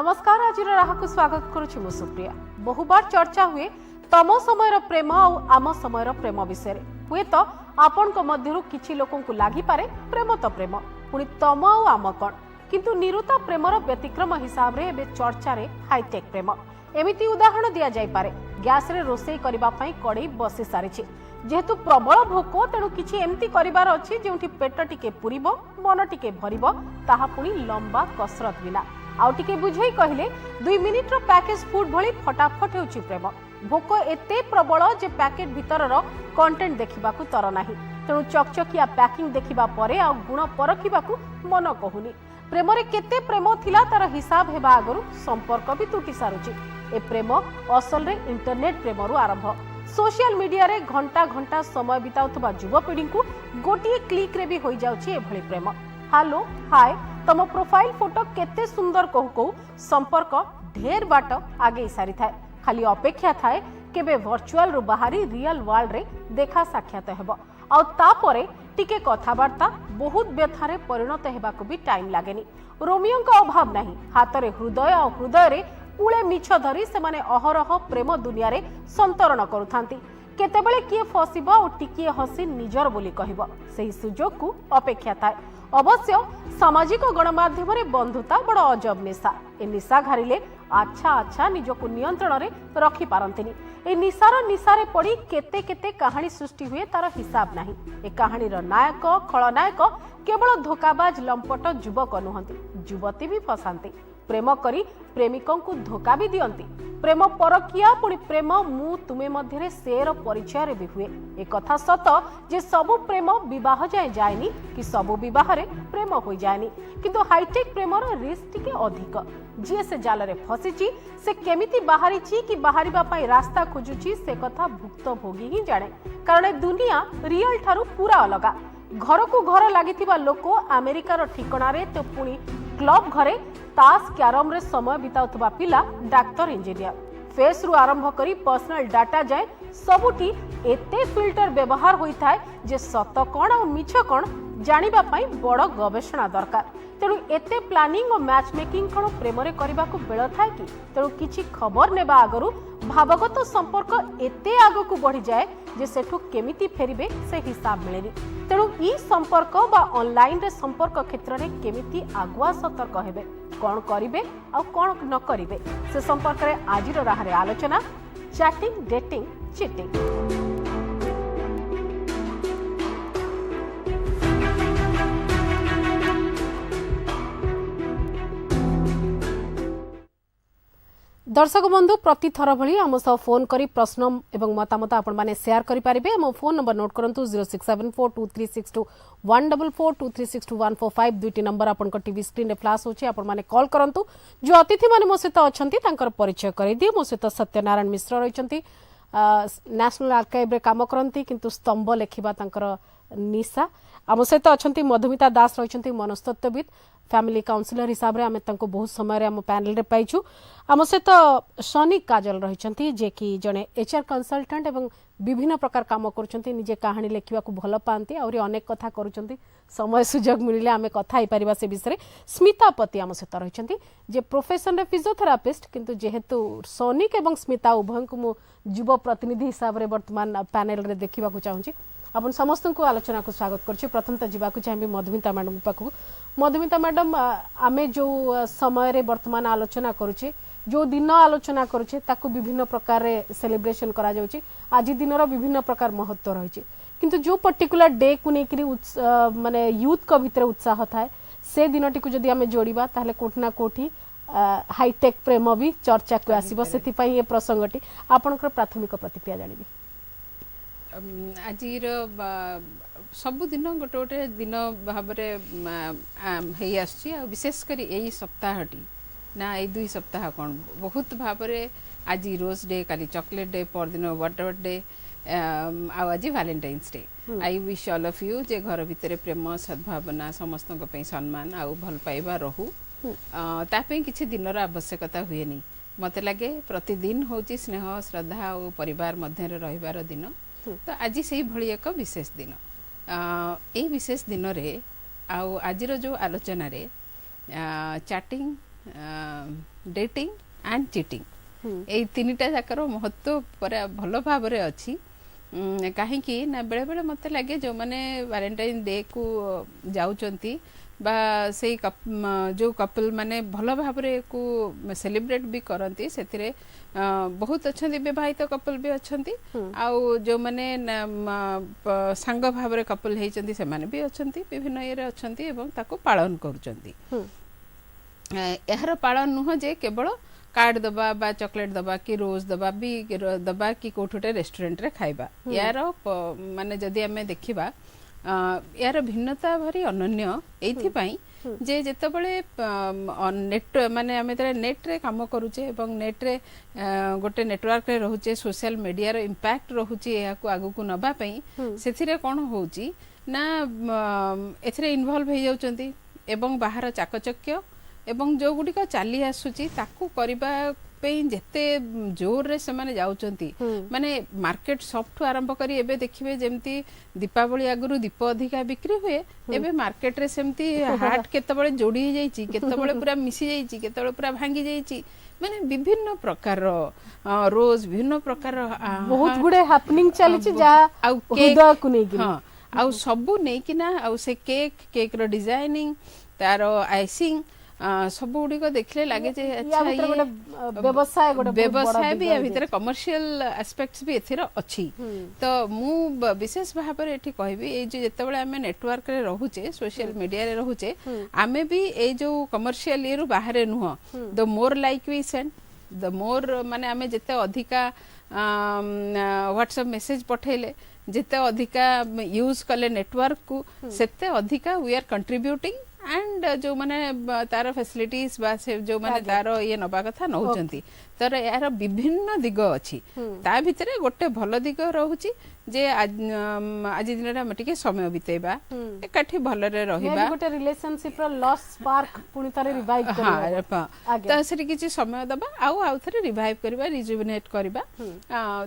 नमस्कार आज राह को स्वागत करुछि मु सुप्रिया। बहुबार चर्चा हुए तम समय प्रेम और आम समय प्रेम विषय हुए तो आपण को मध्यरु किछि लोकन को लागि पारे प्रेम तो प्रेम पुणी तम और आम कौन किंतु निरुता प्रेमर व्यतिक्रम हिसाब रे एबे चर्चा रे हाईटेक प्रेम एमिति उदाहरण दिया जाय पारे। गैस रे रोसई करबा पई कड़ई बसी सारिछि जेहेतु प्रबल भोक तेणु किछि एमती करिवार अछि जेउठी पेट टिके पुरिबो मन टिके भरिबो ताहा पुणी लंबा कसरत बिना आउ टिके बुझेई कहले 2 मिनिट रो पैकेज फूड भली फटाफट हेउछि प्रेम। भोक एते प्रबल जे पैकेट भितरर कंटेंट देखिबाकू तर नाही तेणु चकचकिया पैकिंग देखिबा परे आ गुण परखिबाकू मन कहूनी। प्रेम रे केते प्रेम थिला तार हिसाब हेबा आगरु संपर्क भी तुटी सारुछि। ए प्रेम असल रे इंटरनेट प्रेमरु आरंभ सोशल मीडिया रे घंटा घंटा समय बिताउथबा युवपीढ़ी को गोटिए क्लिक रे भी होई जाउछि एभली प्रेम। हेलो हाय तम प्रोफाइल फोटो केते सुंदर कहू कहू संपर्क ढेर बाट आगे सारी थाए खाली अपेक्षा थाए केबे वर्चुअल रु बाहरी रियल वर्ल्ड रे देखा साक्षात हेबो आ तापरे टिके कथावार्ता बहुत व्यथारे परिणत हेबाकू भी टाइम लागेनी। रोमियो का अभाव नहीं हाथ रे हृदय और हृदय रे पुळे मिछ धरी से माने अहरह प्रेम दुनिया रे संतरण करूथांती। केतेबेले किए फसिबा और टिकिए हसी निजर बोली कहबो सेही सुजोग को अपेक्षा थाए। अवश्य सामाजिक गणमाध्यम रे बंधुता बड़ अजब निशा ए निशा घारिले अच्छा अच्छा निजको नियंत्रण रे रखी पारंतिनी। ए निशारे पड़ी केते केते कहानी सृष्टि हुए तार हिसाब नाही। ए कहानी रो नायक खलनायक केवल धोकाबाज लंपट युवक नुहंती युवती भी फसांती प्रेम करी प्रेमिकों को धोखा भी दियंती। प्रेम परकिया पुणी प्रेम मु तुमे मध्यरे सेर परिचय रे भी हुए। ए कथा सत जे सबु प्रेम विवाह जाए जायनी कि सबु विवाह रे प्रेम होई जायनी किंतु हाईटेक प्रेमर रिस्क टिके अधिक। जे से जाल रे फसिची से केमिति बाहरिची कि बाहरिबा पई रास्ता खोजुची से कथा भुक्तभोगी ही जाने कारण ए दुनिया रियल ठारू पूरा अलगा। घर को घर लागिथिबा लोक अमेरिकार ठिकणा रे तो पुणी क्लब घरे तास क्यारम रे समय बिताउथबा पिला डाक्टर इंजीनियर फेस रु आरंभ करी पर्सनल डाटा जाए सबुठी एते फिल्टर व्यवहार होई थाए जे सत कोन और मिछ कोन जानिबा पई बड़ गवेषणा दरकार। तेणु एते प्लानिंग और मैच मेकिंग कोन प्रेम रे करबा को बेळ थाए कि तेणु किछि खबर नेबा आगरु भावगत संपर्क एते आगो को बढ़ी जाए जे सेठु केमिति फेरिबे से हिसाब मिलेनी। तेणु ई संपर्क बा ऑनलाइन रे संपर्क क्षेत्र रे केमिति आगुआ सतर्क हेबे कौन करिवे आ कौन न करिवे से संपर्क रे आजिर राहरे आलोचना चैटिंग डेटिंग चीटिंग। दर्शक बंधु प्रति थर भली आम सह फोन करी प्रश्न एवं मतामत आपण माने शेयर करि पारिबे। आम फोन नंबर नोट करंतु 06742362 144 2362 145 दुईटी नंबर आपण को टीवी स्क्रीन रे फ्लैश होची आपण माने कॉल करंतु। जो अतिथि माने मो सहित अछंती तांकर परिचय करि दिए। मो सहित सत्यनारायण मिश्र रहिचंती नेशनल आर्काइव रे काम करंती किंतु स्तंभ लेखिबा तांकर निशा। आम सहित अछंती मधुमिता दास रहिचंती मनस्तत्वविद फैमिली काउंसिलर हिसाब रे आमे तांको बहुत समय रे आम पैनल रे पाइछु। आम सहित सनी काजल रहिचंती जे कि जने एचआर कंसल्टेंट एवं विभिन्न प्रकार काम करूचंती निजे कहानी लेखिबा को भल पांती और अनेक कथा करूचंती समय सुजोग मिलिले आमे कथा ही परिबा से विषय। स्मिता पति आम सहित रहिचंती जे प्रोफेशन रे फिजियोथेरापिस्ट किंतु जेहेतु सोनिक एवं स्मिता उभय को मु युवा प्रतिनिधि हिसाब रे वर्तमान पैनल रे देखिबा को चाहूची। अपन समस्त को आलोचना को स्वागत करछि। प्रथम तो जीवा को चाहिए मधुमिता मैडम पाखु। मधुमिता मैडम आमे जो समय रे वर्तमान आलोचना करूचे जो दिन आलोचना करूचे ताको विभिन्न प्रकार रे सेलिब्रेशन करा जाउची आज दिन रो विभिन्न प्रकार महत्व रहिचे किंतु जो पर्टिकुलर डे को नेकरी माने यूथ को भीतर उत्साह थाए से दिनटी को जदी आमे जोड़ीबा ताहले कोठना कोठी हाईटेक प्रेम भी चर्चा को आसीबो सेति पई ए प्रसंगटी आपनकर प्राथमिक प्रतिक्रिया जानिबी। आजिर सबुदिन गोटे गोटे दिन भाव विशेषकर यही सप्ताहटी ना ये 2 सप्ताह कौन बहुत भाव आज रोज डे काली चॉकलेट डे परदिन वाटर डे आज Valentine's day. I wish all of you जे घर भितर प्रेम सद्भावना समस्त सम्मान आउ भल पाइबा रहू तापे किसी दिन आवश्यकता हुए नहीं मत लगे प्रतिदिन होची स्नेह श्रद्धा और परिवार मध्य रहिबार दिन तो आज से भली एक विशेष दिन ए विशेष दिन रे आज जो आलोचन रे चैटिंग डेटिंग एंड चीटिंग এই তিনিটা যাକର महत्व पर भल भाव अच्छी कहीं ना बेले बेले मत लगे जो मैंने वैलेंटाइन डे को जाऊँच बा से जो कपल माने भल भाव को सेलिब्रेट भी करती से बहुत अच्छा विवाहित कपल भी अच्छा आउ जो मैंने सांग भाव कपल होती से भी अच्छा विभिन्न ये अच्छा पालन करुँच यार पालन नुह जे केवल कार्ड दबा बा चॉकलेट दबा कि रोज दबा भी दबा कि कोठोटे रेस्टोरेंट रे खाइबा यार माने जदि आमे देखिबा यार भिन्नता भारी अनन्य एथि जे जेतेबेले नेट माने आमे तरे नेट रे काम करूचे एवं नेट रे गोटे नेटवर्क रे रहूचे सोशल मीडिया रो इंपैक्ट रहूचे या को आगु को नबा पई सेथिरे कोन होउची ना एथिरे इन्वॉल्व हो जाउचंती एवं बाहर चाकचक्य एवं जो गुड़िक चली आसूची ताकू करबा जेते जोर रे से माने जाउचंती माने मार्केट सॉफ्ट आरंभ करी एबे देखिबे जेमती दीपावली आगुरु दीप अधिका बिक्री हुए एबे मार्केट रे सेमती हार्ट केतबळे जोड़ी जाईची केतबळे पूरा मिसी जाईची केतबळे पूरा भांगी जाईची माने विभिन्न प्रकार रोज विभिन्न प्रकार बहुत गुडे हैपनिंग चली छी जा हृदय को नै कि हां आ सबु नै कि ना आ से केक रो डिजाइनिंग तारो आइसिंग सब गुड़ी को देखले लगे जे अच्छा ये व्यवसाय भी भीतर कमर्शियल एस्पेक्ट्स भी एथिर अछि तो मु विशेष भाव रे एठी कहबी ए जे जेतेबेले हमें नेटवर्क रे रहूचे सोशल मीडिया रे रहूचे आमे भी ए जो कमर्शियल ये रु बाहर नुह the more like we send the more माने आमे जेते अधिका व्हाट्सएप मेसेज पठेले जेते अधिका यूज कले नेटवर्क को सेते अधिका वी आर कंट्रीब्यूटिंग एंड जो माने तार फैसिलिटीज बा से जो माने तार ये नबा कथा नउचंती तर यार विभिन्न दिग अछि ता भितरे गोटे भल दिग रहउची जे आज दिन रे हम टिके समय बितेबा एकाठी भल रे रहिबा गोटे रिलेशनशिप रो लॉस स्पार्क पुनी तारे रिवाइव करबा त सरी किछि समय दबा आउ थरे रिवाइव करबा रिजुविनेट करबा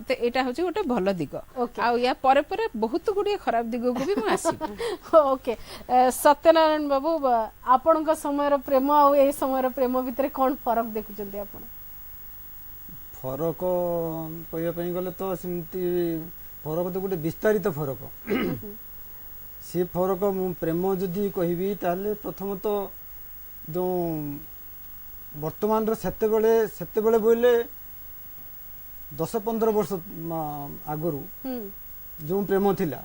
त एटा होची गोटे भल दिग आ या परे परे बहुत गुडी खराब दिग को भी म आसी ओके सत्यनारायण बाबू आपन समय रो प्रेम आ ए समय रो प्रेम भितर कोन फरक देखुचंती आपन फरक कहया पई गले तो सिमती फरक तो गोटे विस्तारित फरक से फरक मु प्रेम जदि कहबी ताले प्रथम तो जो वर्तमान रो सेते बेले बोले 10-15 वर्ष आगरू जो प्रेम थिला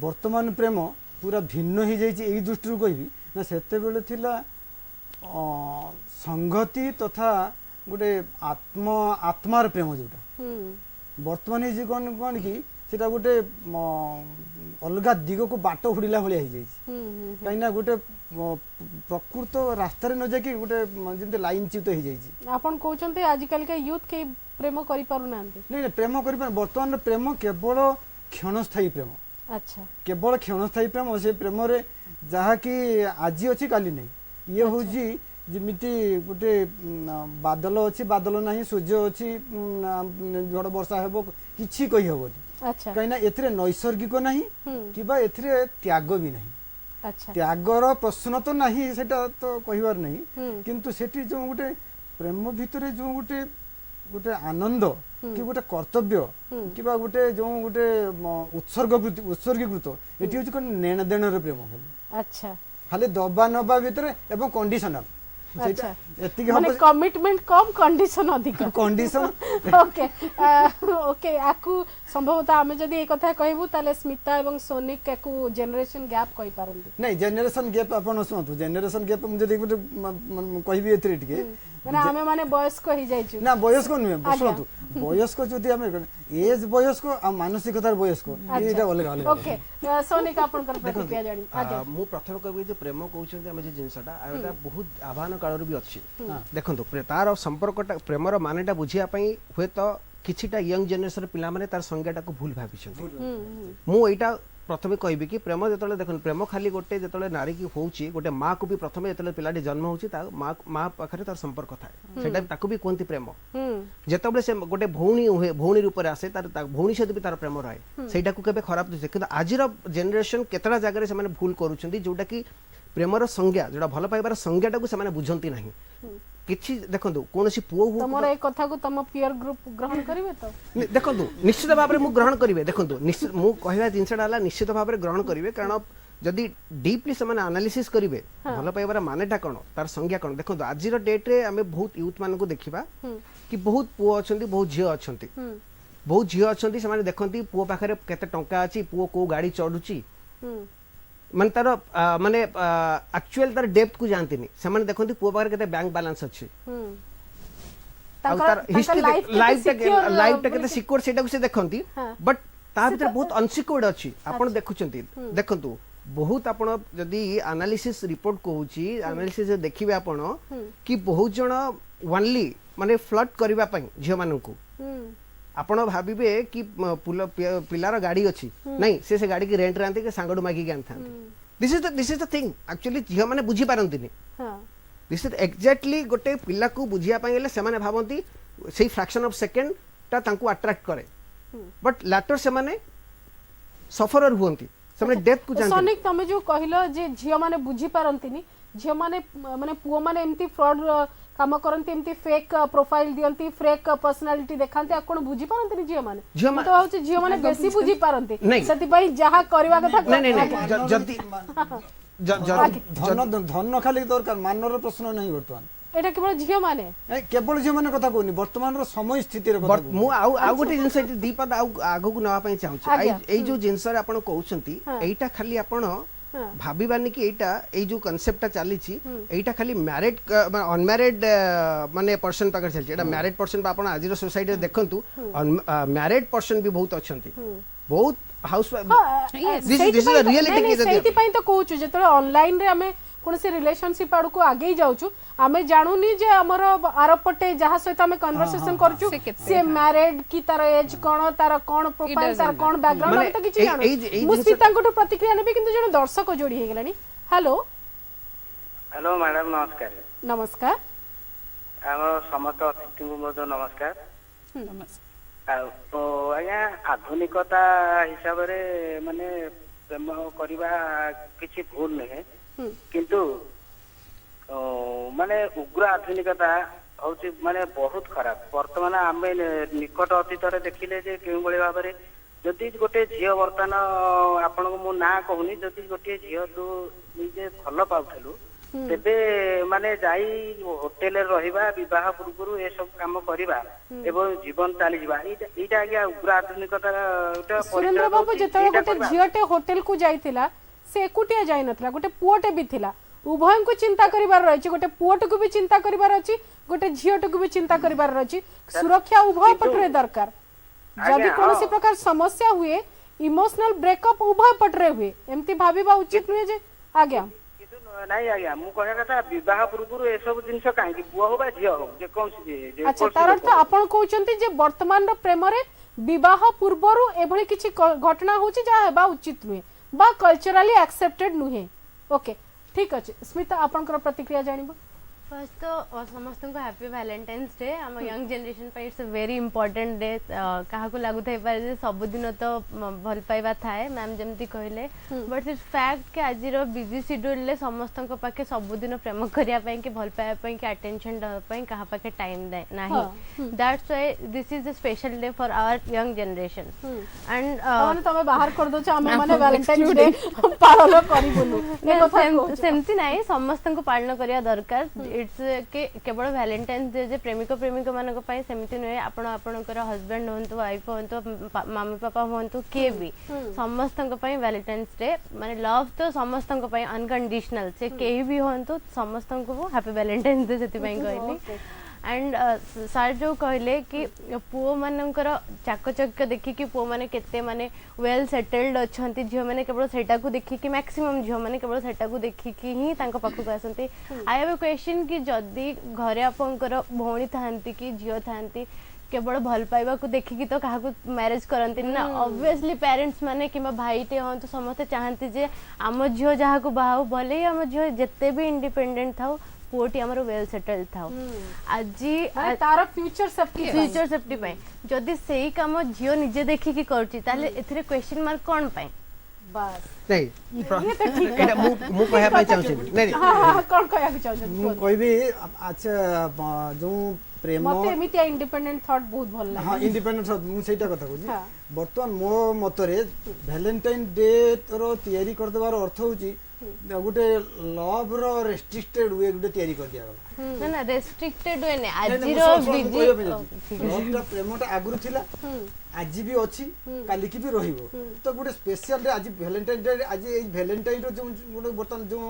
वर्तमान प्रेम पूरा भिन्न ही जाइए यही दृष्टि कहबी ना सेते बेले थिला संगति तथा गोटे आत्मार प्रेम जोटा वर्तमान जी कौन कि सेटा गोटे अलग दिग को बाट हुड़िला भाया हो कहीं गोटे प्रकृत रास्तार न जाकि गोटे जमी लाइन च्युत हो जाए आपन कहउचंते आजिकल का यूथ के प्रेम करि पारु नांती नहीं प्रेम करि वर्तमान प्रेम केवल क्षणस्थायी प्रेम अच्छा केवल क्षणस्थायी प्रेम से प्रेम रे जहा कि आज अच्छी काली नहीं ये होजी जिमिति गोटे बादल अच्छी बादल नहीं सूर्य अच्छी झड़ वर्षा हेबो किछि कहि हेबोनी अच्छा कहीं एथिरे नैसर्गिक नहीं किबा एथिरे त्याग भी नहीं अच्छा त्यागर प्रश्न तो नहीं सेटा तो कहिबार नहीं किंतु सेठी जो गोटे प्रेम भितरे जो गोटे गोटे आनंद कि गोटे कर्तव्य किबा गोटे जो गोटे उत्सर्गीकृत एठी होची कोन नेण देणर प्रेम अच्छा खाली दबा नबा भितरे एवं कंडीशनल अच्छा माने कमिटमेंट कम कंडीशन अधिक कंडीशन ओके ओके आकु संभवतः हमें जदी ए कथा कहबू ताले स्मिता एवं सोनिक आकु जनरेशन गैप कहि पारंती नहीं जनरेशन गैप अपन सुनतु जनरेशन गैप हम जदी कहबी एथरे टिके माने हमें माने वयस्क ही जाइछु ना वयस्क नुहे सुनतु वयस्क जदी हम एज वयस्क आ मानसिकतार वयस्क एटा अलग अलग ओके सोनिक आपन कर प्रतिक्रिया जानि आज मु प्रथम कहबी जे प्रेम कहउछन हम जे जिंसटा एटा बहुत आह्वान काल भी अछि देखंतु तार संपर्कटा प्रेमर मानेटा बुझिया पई होय तो किछिटा यंग जनरेशन पिला माने तार संज्ञाटा को भूल भाबिछन मु एटा प्रथमे कहबी कि प्रेम जतले देखन प्रेम खाली गोटे जतले नारी की होउची गोटे मां को भी प्रथमे जतले पिलाडी जन्म होउची ता मां पाखरे तार संपर्क थाए सेटा ताको भी कोनती प्रेम जतबले से गोटे भौणी होए भौणी रूप रे आसे तार भौणी सहित भी तार प्रेम रहे सेटा को केबे खराब दिसे किंतु आजिर जनरेशन केतरा जगह रे से माने भूल करूछंती जोटा कि प्रेमर संज्ञा जोटा भल पाइबार संज्ञाटा को से माने बुझंती नाही किछि देखंतु कोनोसी पुओ हो तमर ए कथा को तम पीयर ग्रुप ग्रहण करिवे तो देखंतु निश्चित भाव में मु ग्रहण करिवे देखंतु निश्चित मु कहला जिनसटा हला निश्चित भाव में ग्रहण करिवे कारण जदि डीपली से माने एनालिसिस करिवे भल पाइबार मानेटा कोन तार संज्ञा कोन देखंतु आज रो डेट रे हमें बहुत यूथ मान को देखिबा कि बहुत पुओ अछंती बहुत झियो अछंती बहुत झियो अछंती से माने देखंती पुओ पाखरे केते टंका अछि पुओ को गाड़ी चढुची माने तार माने एक्चुअल तार डेप्थ को जानती नहीं से माने देखंती पुओ पाखरे केते बैंक बैलेंस अछि तार हिस्ट्री लाइफ टा केते सिक्योर सेटा को से देखंती बट ता भीतर बहुत अनसिक्योर्ड अछि आपण देखुचंती देखंतु बहुत आपण जदी एनालिसिस रिपोर्ट कहूची एनालिसिस देखिबे आपण कि बहुत जण ओनली माने फ्लड करबा पई झियो मानन को आपण भाबिबे कि पिलार गाड़ी अछि नहीं से गाड़ी की रेंट रांती के सांगडू मागी के आनथान this is the thing actually झियो माने बुझी पारंतिनी दिस इज एग्जैक्टली गोटे पिला को बुझिया पई गेले से माने भाबंती सेही फ्रैक्शन ऑफ सेकंड ता तांको अट्रैक्ट करे बट लैटर से माने सफरर हुंती से माने डेथ को जानती सोनिक तमे जो कहिलो जे झियो माने बुझी पारंतिनी झियो माने माने पुओ माने एम्ति फ्रॉड काम करंती एम्ति फेक प्रोफाइल दियंती फेक पर्सनालिटी देखांती आ कोन बुझी पारंतिनी झियो माने तो होची झियो माने बेसी बुझी पारंती सती पई जहा करबा कथा नहीं नहीं जदी धन खाली दरकार मानर प्रश्न नहीं वर्तमान एटा केवल झियो माने केवल झियो माने कथा कोनी वर्तमान रो समय स्थिति रे कथा मु आ गोटे जिंस एटी दीपद आगो को नवा पई चाहू एई जो जिंस रे आपण कहउछंती एईटा खाली आपण भाबिबानी कि एईटा एई जो कांसेप्टटा चाली छी एईटा खाली मैरिड अनमैरिड माने पर्सन पाकर चलछि एटा मैरिड पर्सन बा आपण आजिरो सोसाइटी रे देखंतु मैरिड पर्सन भी बहुत अछंती बहुत house this is the reality सेति पई तो कहउछु जेतले ऑनलाइन रे हमें कोन से रिलेशनशिप आड़ को आगे जाउछु आमे जानूनी जे हमर आरपटे जहा सहित हमें कन्वर्सेशन करछु से मैरिड की तार एज कोन तार कोन प्रोफाइल तार कोन बैकग्राउंड हम तो किछि जानू मुस्ती तांको प्रतिक्रिया नेबे किंतु जने दर्शक जोड़ी हे गेलानी हेलो हेलो मैडम नमस्कार नमस्कार हम समस्त अतिथि को बहुत नमस्कार नमस्कार तो आया आधुनिकता हिसाब रे माने प्रेम करबा किछि भूल नहीं किंतु माने उग्र आधुनिकता होची माने बहुत खराब वर्तमान आमे निकट अतीत रे देखिले जे केउ बळे भाबरे जदि गोटे झियो वर्तमान आपन को मु ना कहूनी जदि गोटे झियो तू निजे फल पाउथलु तेबे माने जाई होटल रे रहिबा विवाह पूर्व ए सब काम करिबा एवं जीवन चली जिबा एटा आज्ञा उग्र आधुनिकता एटा सुरेंद्र बाबू जेतले गोटे झियोटे होटल को जाइतिला से एकुटिया जाई नथला गोटे पुओटे भी थिला उभय को चिंता करिवार रहिछि गोटे पुओट को भी चिंता करिवार अछि गोटे झियोट को भी चिंता करिवार रहिछि सुरक्षा उभय पटरे दरकार जदि कोनोसी प्रकार समस्या हुए इमोशनल ब्रेकअप उभय पटरे हुए एम्ति भाबिबा उचित नुहे जे आज्ञा नहीं आज्ञा मु कहया कथा विवाह पूर्व ए सब जिंस काहे कि पुओ हो बा झियो हो जे कोन जे अच्छा तार अर्थ आपण कहउचंती जे वर्तमान रो प्रेम रे विवाह पूर्वरु एभली किछि घटना होछि जा हेबा उचित नुहे बा कल्चरली एक्सेप्टेड नुहे ओके ठीक अछि स्मिता आपनकर प्रतिक्रिया जानिबो फर्स्ट तो समस्त को हैप्पी वैलेंटाइन्स डे आम यंग जनरेशन पर it's a very important day क्या लगू थे पारे सब दिन तो भल पाइबा थाए मैम जमती कहले बट इट्स फैक्ट कि आज बिजी शेड्यूल ले समस्त पाखे सबुदिन प्रेम करने कि भल पाइबा कि अटेंशन देवाई क्या पाखे टाइम ना that's why this is a special day for our young generation and तमे बाहर कर दो आमे माने वैलेंटाइन्स डे पालन करिबोनु सेमती नाही समस्त को पालन करिया दरकार इट्स के केवल वैलेंटाइन्स डे जे प्रेमिक प्रेमिका मानक पई सेमिति नय आपण आपणकर हस्बैंड होंतु वाइफ होंतु मम्मी पापा होंतु के भी समस्त पई वैलेंटाइन्स डे माने लव तो समस्त पई अनकंडीशनल से केही भी होंतु समस्त को हैप्पी वैलेंटाइन्स डे सेति पई कहली एंड सर जो कहले कि पुओ मानकर चाकचक्य देखिकी पुओ माने केते माने वेल सेटल्ड अछंती झियो माने केवल सेटा को देखिकी मैक्सिमम झियो माने केवल सेटा को देखिकी ही तांको पाखु को आसंती आई हैव अ क्वेश्चन कि जदी घरे आपनकर भौणी थांती कि झियो थांती केवल भल पाइबा को देखिकी तो काहा को मैरिज करंती ना ऑब्वियसली पेरेंट्स माने किबा भाईटे हन तो समस्त चाहंती जे आम झियो जहा को बाहाउ भले आम झियो जत्ते भी इंडिपेंडेंट थाउ पुओटी हमर वेल सेटल्ड थाउ आजी तार फ्यूचर सेफ्टी पई जदी सेही काम झियो निजे देखि कि करची ताले एथरे क्वेश्चन मार्क कोन पई बास ନାଇଁ ये तो ठीक है ଏଇଟା ମୁଁ କହିବା ପାଇଁ ଚାହୁଁଛି ନାଇଁ हाँ हाँ कौन कहया के चाहछन ମୁଁ କହିବି ଆଚ୍ଛା ଯୋଉ ପ୍ରେମ मते एमितिया इंडिपेंडेंट थॉट बहुत भल लागे हाँ इंडिपेंडेंट ମୁଁ ସେଇଟା କଥା କହୁଛି हाँ। ବର୍ତ୍ତମାନ ମୋ ମତରେ ଭ୍ୟାଲେଣ୍ଟାଇନ୍ ଡେ ର ତିଆରି କରିଦେବାର ଅର୍ଥ ହଉଛି ଗୋଟେ ଲଭ୍ ର ରେଷ୍ଟ୍ରିକ୍ଟେଡ୍ ୱେ ଗୋଟେ ତିଆରି କରିଦିଆଗଲା ନା ନା ରେଷ୍ଟ୍ରିକ୍ଟେଡ ୱେ ନେ ଆଜିର ଲଭ୍ଟା ପ୍ରେମଟା ଆଗରୁ ଥିଲା ଆଜି ବି ଅଛି କାଲିକି ବି ରହିବ ତ ଗୋଟେ ସ୍ପେଶାଲ ଡେ ଆଜି ଭ୍ୟାଲେଣ୍ଟାଇନ୍ ଡେ ଆଜି ଏଇ ଭ୍ୟାଲେଣ୍ଟାଇନ୍ ର ଯୋଉ ଗୋଟେ ବର୍ତ୍ତମାନ ଯୋଉ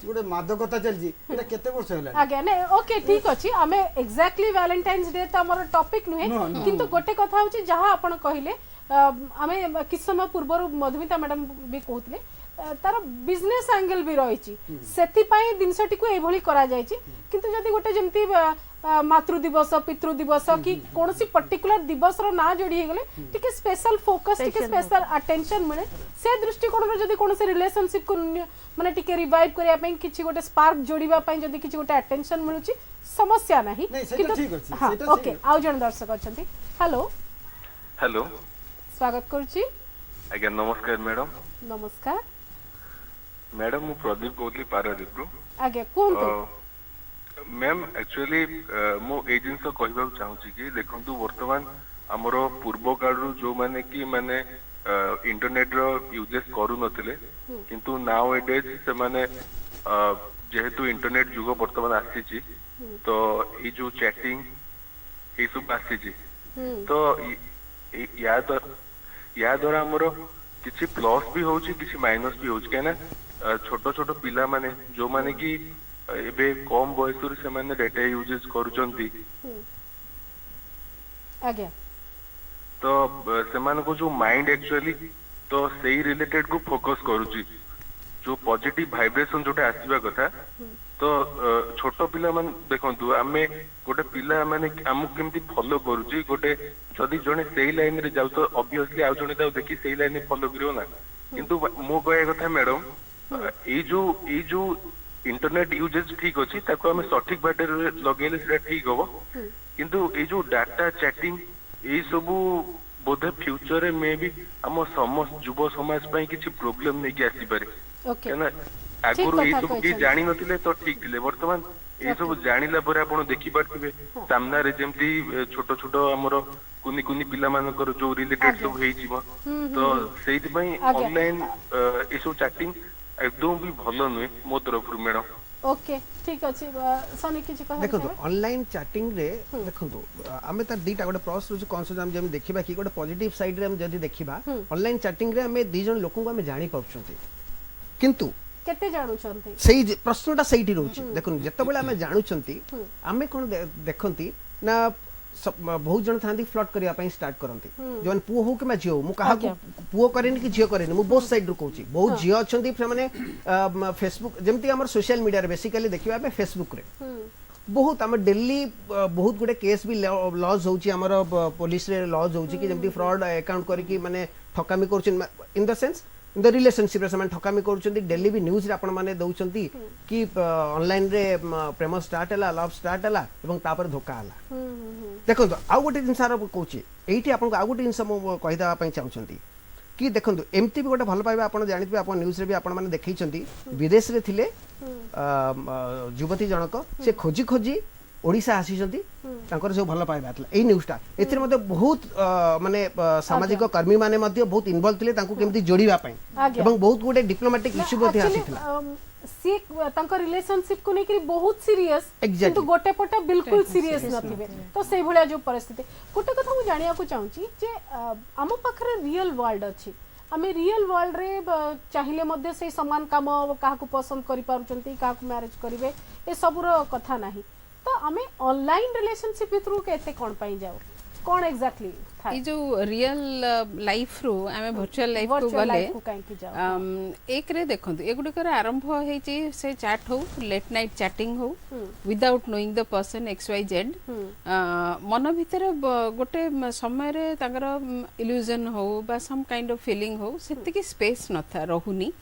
ଗୋଟେ ମାଦକତା ଚାଲିଛି ଏଟା କେତେ ବର୍ଷ ହେଲାଣି आगे ने ओके ठीक अछि हमें एग्जैक्टली वैलेंटाइन्स डे तो हमर टॉपिक नुहे किंतु गोटे कथा होछि जहां आपण कहिले हमें किछ समय पूर्व मधुमिता मैडम भी कहतले तार बिजनेस एंगल भी रही सेति पाई दिनसटी को एभली करा जायछि किंतु जदी गोटे जेमती मातृ दिवस पितृ दिवस कि कोनसी पर्टिकुलर दिवस रो ना जोड़ी गले टिके स्पेशल फोकस टिके स्पेशल अटेंशन मिले से दृष्टिकोण रो जदी कोनसी रिलेशनशिप को माने टिके रिवाइव करिया पई किछि गोटे स्पार्क जोड़ीबा पई जदी किछि गोटे अटेंशन मिलुची समस्या नहीं सेटा ठीक अछि हाँ सेटा ओके आउ जन दर्शक अछंती हेलो हेलो स्वागत करूची आज्ञा नमस्कार मैडम नमस्कार मैडम मु प्रदीप कहली पारादीप आगे कोन मैम एक्चुअली मो ए जिनस कहबा चाहूची कि देखंतु वर्तमान हमर पूर्व काल जो माने कि माने इंटरनेट रो यूजेस करू नथिले किंतु नाउ ए डेज से माने जेहेतु इंटरनेट जुग वर्तमान आसीची तो ए जो चैटिंग ए सब आसीची तो या द्वारा हमर किछि प्लस भी होची किछि माइनस भी होची केना छोट छोट पिला माने जो माने कि एबे कम बयस से माने डेटा यूजेस करूचंती आगे तो सेमान को जो माइंड एक्चुअली तो सही रिलेटेड को फोकस करूची जो पॉजिटिव वाइब्रेशन जोटा आसीबा कथा तो छोट पिला मान देखंतु आमे गोटे पिला माने हमु केमती फॉलो करूची गोटे जदी जने सही लाइन रे जाउ तो ऑब्वियसली आउ जने ताउ देखि सही लाइन फॉलो करियो ना किंतु मो कहया कथा मैडम ए जो इंटरनेट यूजेस ठीक अछि ताको हमें सठिक बाटे लगेले सेटा ठीक होबो किंतु ए जो डाटा चैटिंग ए सबु बोधे फ्यूचर में भी हम समस्त युव समाज पई किछि प्रॉब्लम नै कि आसी पारे ओके केना आगुरु ए सब कि जानि नथिले तो ठीक थिले वर्तमान ए सब जानिला परे आपण देखि पारथिबे सामना रे जेमती छोट छोट हमर कुनी कुनी पिला मानकर जो रिलेटेड सब हेइ जीव तो सेति पई ऑनलाइन ए सब चैटिंग एकदम भी भलो नुहे मो तरफ मैडम ओके ठीक अछि सनी किछि कह देखो ऑनलाइन चैटिंग रे देखो हमें त दीटा गोटे प्लस रु कोन से हम देखिबा कि गोटे पॉजिटिव साइड रे हम जदी देखिबा ऑनलाइन चैटिंग रे हमें दी जन लोकन को हमें जानि पाउछंती किंतु केते जानु छंती सही प्रश्नटा सहीटी रहउची देखो जत्ते बेला हमें जानु छंती हमें कोन देखंती ना बहुत जन थांती फ्लर्ट करिया पई स्टार्ट करंती जवन पुओ हो कि मा झियो मु कहा पुओ करेनी कि झियो करेनी मु बोथ साइड रु कहूची बहुत झियो अछंती माने फेसबुक जेमती हमर सोशल मीडिया रे बेसिकली देखिबा पे फेसबुक रे बहुत हम डेली बहुत गुडे केस भी लॉज होची हमर पुलिस रे लॉज होची कि जेमती फ्रॉड अकाउंट करी कि माने ठकामी करछन in the sense in the relationship रे समान ठकामी करछंती डेली भी न्यूज़ रे आपण माने दउछंती कि ऑनलाइन रे प्रेम स्टार्ट हला लव स्टार्ट हला एवं तापर धोका हला देखो आउ गोटे जिनस कहूँ ये आपको आउ गोटे जिनस कहीदेवाई चाहूँगी कि देखो एमती भी गोटे भल पाइबा आप जानते आप न्यूज रे भी आपण मैंने देखी विदेश रे थिले युवती जनक से खोजी खोजी ओडिशा आसीचंती तांकर जो भल पाइबा एई न्यूज़टा एथिर मध्ये बहुत माने सामाजिक कर्मी माने मध्ये बहुत इन्वॉल्व थिले तांको केमती जोड़ीबा पई एवं बहुत गोटे डिप्लोमेटिक इश्यू मध्ये आसीथिला सी तांको रिलेशनशिप को नेकरी बहुत सीरियस किंतु गोटे पटे बिल्कुल सीरियस नथिबे तो सेई भलिया जो परिस्थिति गोटे कथा मु जानिया को चाहूची जे आम पाखरे रियल वर्ल्ड अछि आमे रियल वर्ल्ड रे चाहिले मध्ये से समान काम काहा को पसंद करि पारुचंती काहा को मैरिज करिवे ए सबुर कथा नाही तो आमे ऑनलाइन रिलेशनशिप थ्रू केते कोन पाई जाऊ कोन एग्जैक्टली था ये जो रियल लाइफ रो आमे वर्चुअल लाइफ को गले एक रे देखंतु ए गुडी कर आरंभ हे ची से चैट हो लेट नाइट चैटिंग हो without knowing the person XYZ मन भीतर गोटे समय रे ताकर इल्यूजन हो बा सम काइंड ऑफ फीलिंग हो सेति की स्पेस न था रहुनी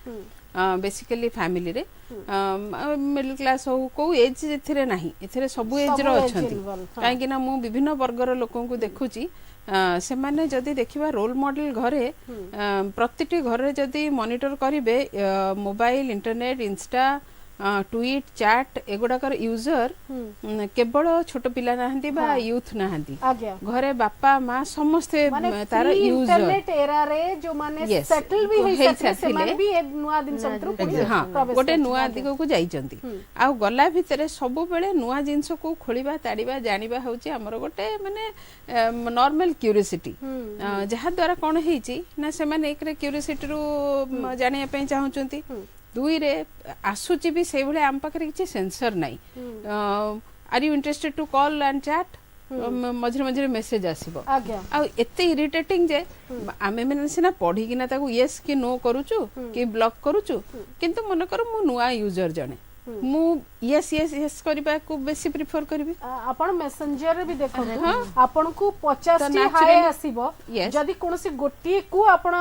बेसिकली फैमिली रे मिडिल क्लास हो को एज एथिरे नाही एथिरे सब एज रो अछंती काहे कि ना मु विभिन्न वर्गर लोकन को देखुची से माने जदि देखिबा रोल मॉडल घरे प्रतिटी घरे जदि मॉनिटर करिवे mobile internet insta tweet chat एगुड़ाकर यूजर केवल छोट पिला नाहंती बा यूथ नाहंती घरे बापा माँ समस्ते तार यूजर इंटरनेट एरा रे जो माने सेटल भी हे सकते से माने भी ए नुआ दिन संतरु हां गोटे नुआ दिगो को जाईचंती आ गला भितरे सब बेले नुआ जिंस को खोलिबा ताड़ीबा जानिबा होची हमर गोटे माने नॉर्मल क्यूरियोसिटी जहा द्वारा कोन हेची ना से माने एकरे क्यूरियोसिटी रो जानिया पे चाहउचंती दुई रे आसुची भी से भले आम पाखरे किछि सेंसर नाही are you interested to call and chat मझे मझे मेसेज आसीबो आ एते इरिटेटिंग जे आमे मेन सिना पढी किना ताको यस कि नो करूचु कि ब्लॉक करूचु किंतु मन कर मु नुआ यूजर जने मु यस यस यस करबा को बेसी प्रिफर करबी आपण मेसेंजर रे भी देखो आपण को 50 टी हाय आसीबो जदी कोनसी गोटी को आपण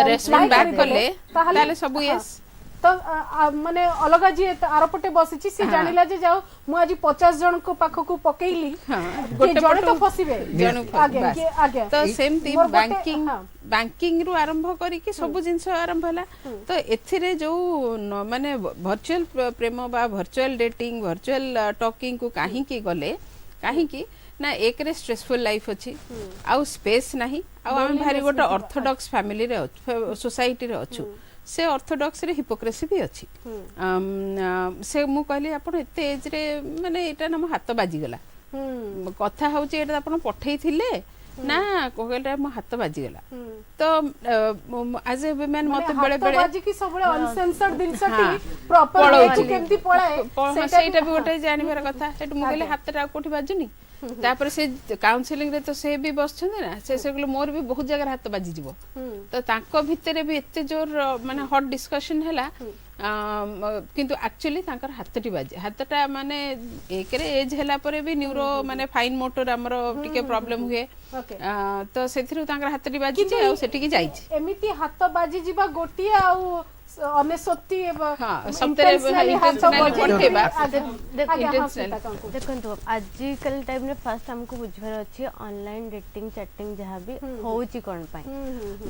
रेस्टोरेंट बैक करले ताले सब यस तो माने अलगा जी आरपटे बसिची से जानिला जे जाओ मु आज 50 जन को पाख को पकेइली गोटे जण तो फसिबे आगे आगे तो सेम थी बैंकिंग रु आरंभ करी कि सब जिंस आरंभ हला तो एथिरे जो माने वर्चुअल प्रेम बा वर्चुअल डेटिंग वर्चुअल टॉकिंग को काहे की गले काहे की ना एक रे स्ट्रेसफुल लाइफ अछि आ स्पेस नाही आ हम भारी गोटे ऑर्थोडॉक्स फैमिली रे सोसाइटी रे अछु से ऑर्थोडॉक्स रे हिपोक्रेसी भी अछि से मु कहली आपण एते एज रे माने एटा ना हाथ बाजी गला कथा होची एटा आपण पठेई थिले ना कोहेला मो हाथ बाजी गला तो एज ए वुमेन मते बळे बळे बाजी की सबले अनसेंसर्ड दिनसटी प्रॉपर वे केमती पळाए सेटा भी गोटे जानिबार कथा सेट मु कहले हाथटा कोठी बाजुनी तापर से काउंसलिंग रे तो से भी बसछन ना से मोर भी बहुत जगह हाथ बाजी जीवो तो ताको भितरे भी एते जोर माने हॉट डिस्कशन हैला किंतु एक्चुअली तांकर हाथटी बाजी हाथटा माने एकरे एज हैला परे भी न्यूरो माने फाइन मोटर हमरो टिके प्रॉब्लम हुए तो सेथिरु तांकर हाथटी बाजी जे आ सेठी की जाई छी एमिति हाथ बाजी जीवा गोटी आ अनेसती सबतरे इंटेंशनली पठेबा देखो आजिकल टाइम रे फर्स्ट हमको बुझार अच्छी ऑनलाइन डेटिंग चैटिंग जहाँ भी होची कौन पाई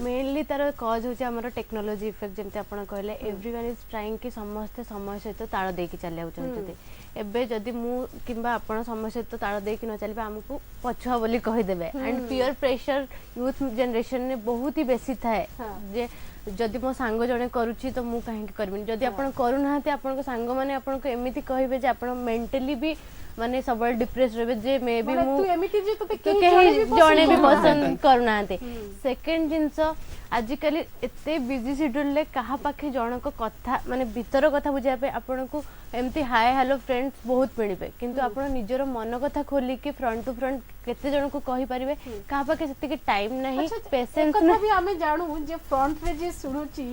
मेनली तार कज होची हमर टेक्नोलॉजी इफेक्ट जेमते आपण कहले एवरीवन इज ट्राइंग कि समस्त समय सहित ताळ देकी चलिया चाहते एबे जदि मु किंबा आपण समय सहित ताळ देकी न चलबे हमको पछुआ बोली कहि देबे and peer pressure youth generation ने बहुत ही बेसी थाए जे जदि मो सांग जने करूची तो मु काहे करबिन जदि आपण करू नाते आपण को सांग माने आपण को एमिति कहबे जे आपण मेंटली भी माने सबल डिप्रेस रहबे जे मे बी मु तू एमिति जे तते जने भी पसंद करू नाते सेकंड जिंस आजिकली एते बिजी शेड्यूल ले कहा पाखे जनक कथा माने भीतर कथा बुझा पे आपण को एमती हाय हेलो फ्रेंड्स बहुत मिलबे किंतु आपण निजरो मन कथा खोली के फ्रंट टू फ्रंट केते जन को कहि परिबे कहा पाखे सेते टाइम नहीं पेशेंस कथा भी हमें जानू जे फ्रंट रे जे सुनुची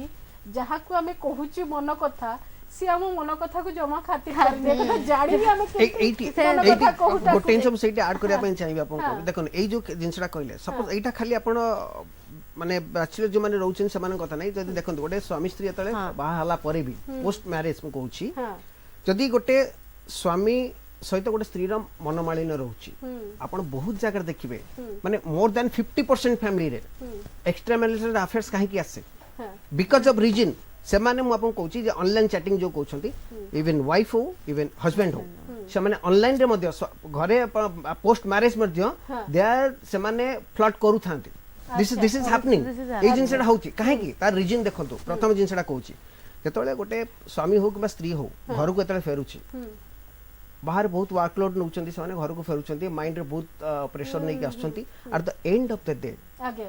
जहा को हमें कहूची मन कथा सी हम मन कथा को जमा खातिर कर दे कथा जानि भी हमें गोटे सब सेटा ऐड करिया पय चाहिबे आपन को देखन एई जो जिंसडा कहले सपोज एटा खाली आपण माने बैचलर जो माने रहउछन समान कथा नै जदी देखन गोटे स्वामी स्त्री तळे बाहा हला परे भी पोस्ट मैरिज में कहूची जदी गोटे स्वामी सहित गोटे स्त्री रो मनमालिन रहउची आपण बहुत जगह देखिबे माने मोर देन 50% फैमिली रे एक्स्ट्रा मैरिटल अफेयर्स काहे की आसे बिकॉज़ ऑफ रीजन से माने मु आपन कहूची जे ऑनलाइन चैटिंग जो कहउछंती इवन वाइफ हो इवन हस्बैंड हो से माने ऑनलाइन रे मध्ये घरे पोस्ट मैरिज मध्ये दे आर से माने फ्लर्ट करू थांती दिस इज हैपनिंग ए जिंसडा होची काहे की तार रीजन देखंतु प्रथम जिंसडा कहूची जेतोले गोटे स्वामी हो कि स्त्री हो घर को एतले फेरुची बाहर बहुत वर्कलोड नउचंती से माने घर को फेरुचंती माइंड रे बहुत प्रेशर नै के आछंती at the end of the day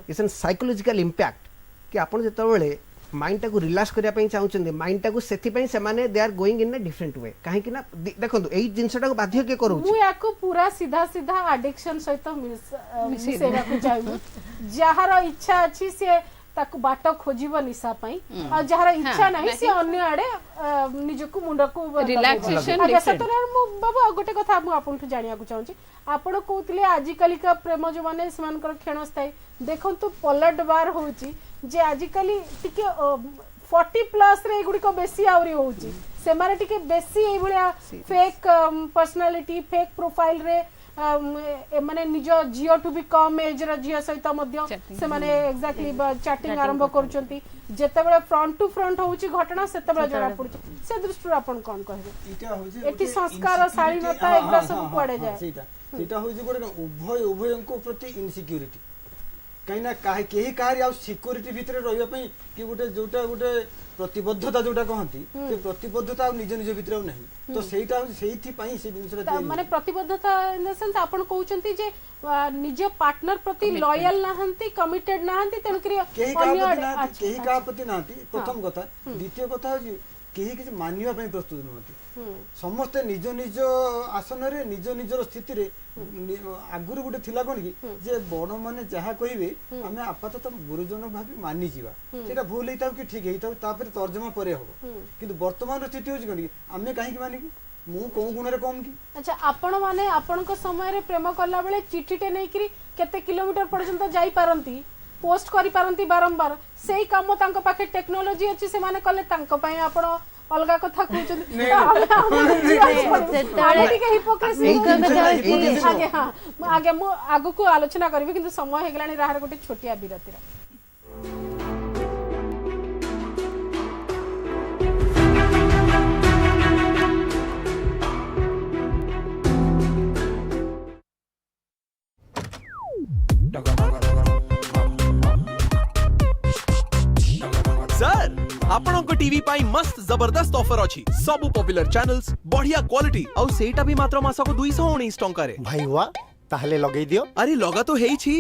it's an psychological impact कि आपण जेतोले माइंड टाको रिलैक्स करिया पई चाहउचंदी माइंड टाको सेति पई से माने they are going in a different way काहे कि ना देखंतु एई जिंसटा को बाध्य के करू मु याको पूरा सीधा सीधा एडिक्शन सहित मिसेरा को चाहबो जहार इच्छा अछि से ताको बाटो खोजिबो निशा पई आ जहार इच्छा नाही से अन्य आडे निजको मुंड को रिलैक्सेशन अच्छा सतरे मु बाबा गोटे कथा मु आपन जानिया को चाहूची आपण कहउतले आजि काली का प्रेम जो माने समान कर क्षणस्थायी देखंतु पलट बार होची जे आजि काली टिके 40+ रे एगुडी को बेसी आउरी होउची से माने टिके बेसी ए भलिया फेक पर्सनालिटी फेक प्रोफाइल रे माने निज जियो टू बी कम एज रा जियो सहित मध्य से माने एग्जैक्टली चैटिंग आरंभ करूचंती जेते बेले फ्रंट टू फ्रंट होउची घटना सेते बेले जरा पड़ुची से दृष्टि आपण कोन कहबे इटा होजी एटी संस्कार शालीनता एकदा सब पड़े जाए सीटा होजी गोटे उभयंको प्रति इनसिक्योरिटी कहीं ना केही कार आ सिक्योरिटी भितर रहिबा पई कि गोटे जोटा गोटे प्रतिबद्धता जोटा कहंती से प्रतिबद्धता निज निज भितर नहीं तो सेटा सेठी पई से जिनसरा माने प्रतिबद्धता इन द सेंस आपण कहउचंती जे निज पार्टनर प्रति लॉयल नाहंती कमिटेड नाहंती तन करी केही का प्रति नाहंती प्रथम कथा द्वितीय कथा होजी केही किसी मानिबा पई प्रस्तुत नहंती समस्त निज निज आसन रे निज निजर स्थिति रे आगुरु गुटे थिला कोन कि जे बड़ माने जहा कहिबे हमें आपातत गुरुजन भाबी मानि जीवा सेटा भूल हेताउ कि ठीक हेताउ तापर तर्जमा परे हो किंतु वर्तमान स्थिति होजी कोन कि हमें काहे कि मानिबू मु को गुण रे कम कि अच्छा आपण माने आपण को समय रे प्रेम करला बेले चिठीटे नै करी केते किलोमीटर पर्यंत जाई पारंती पोस्ट करी पारंती बारंबार सेही काम तांको पाखे टेक्नोलॉजी अछि से माने कले तांको पई आपण अलगा कथा कहउछन आगे मु आगु को आलोचना करबी किंतु समय हे गलानी राहर गोटे छोटिया विरति सर आपन को टीवी पाई मस्त जबरदस्त ऑफर अछि सब पॉपुलर चैनल्स बढ़िया क्वालिटी और सेटा भी मात्र मासको 219 टंका रे भाई वाह ताहले लगेई दियो अरे लगा तो हेई छी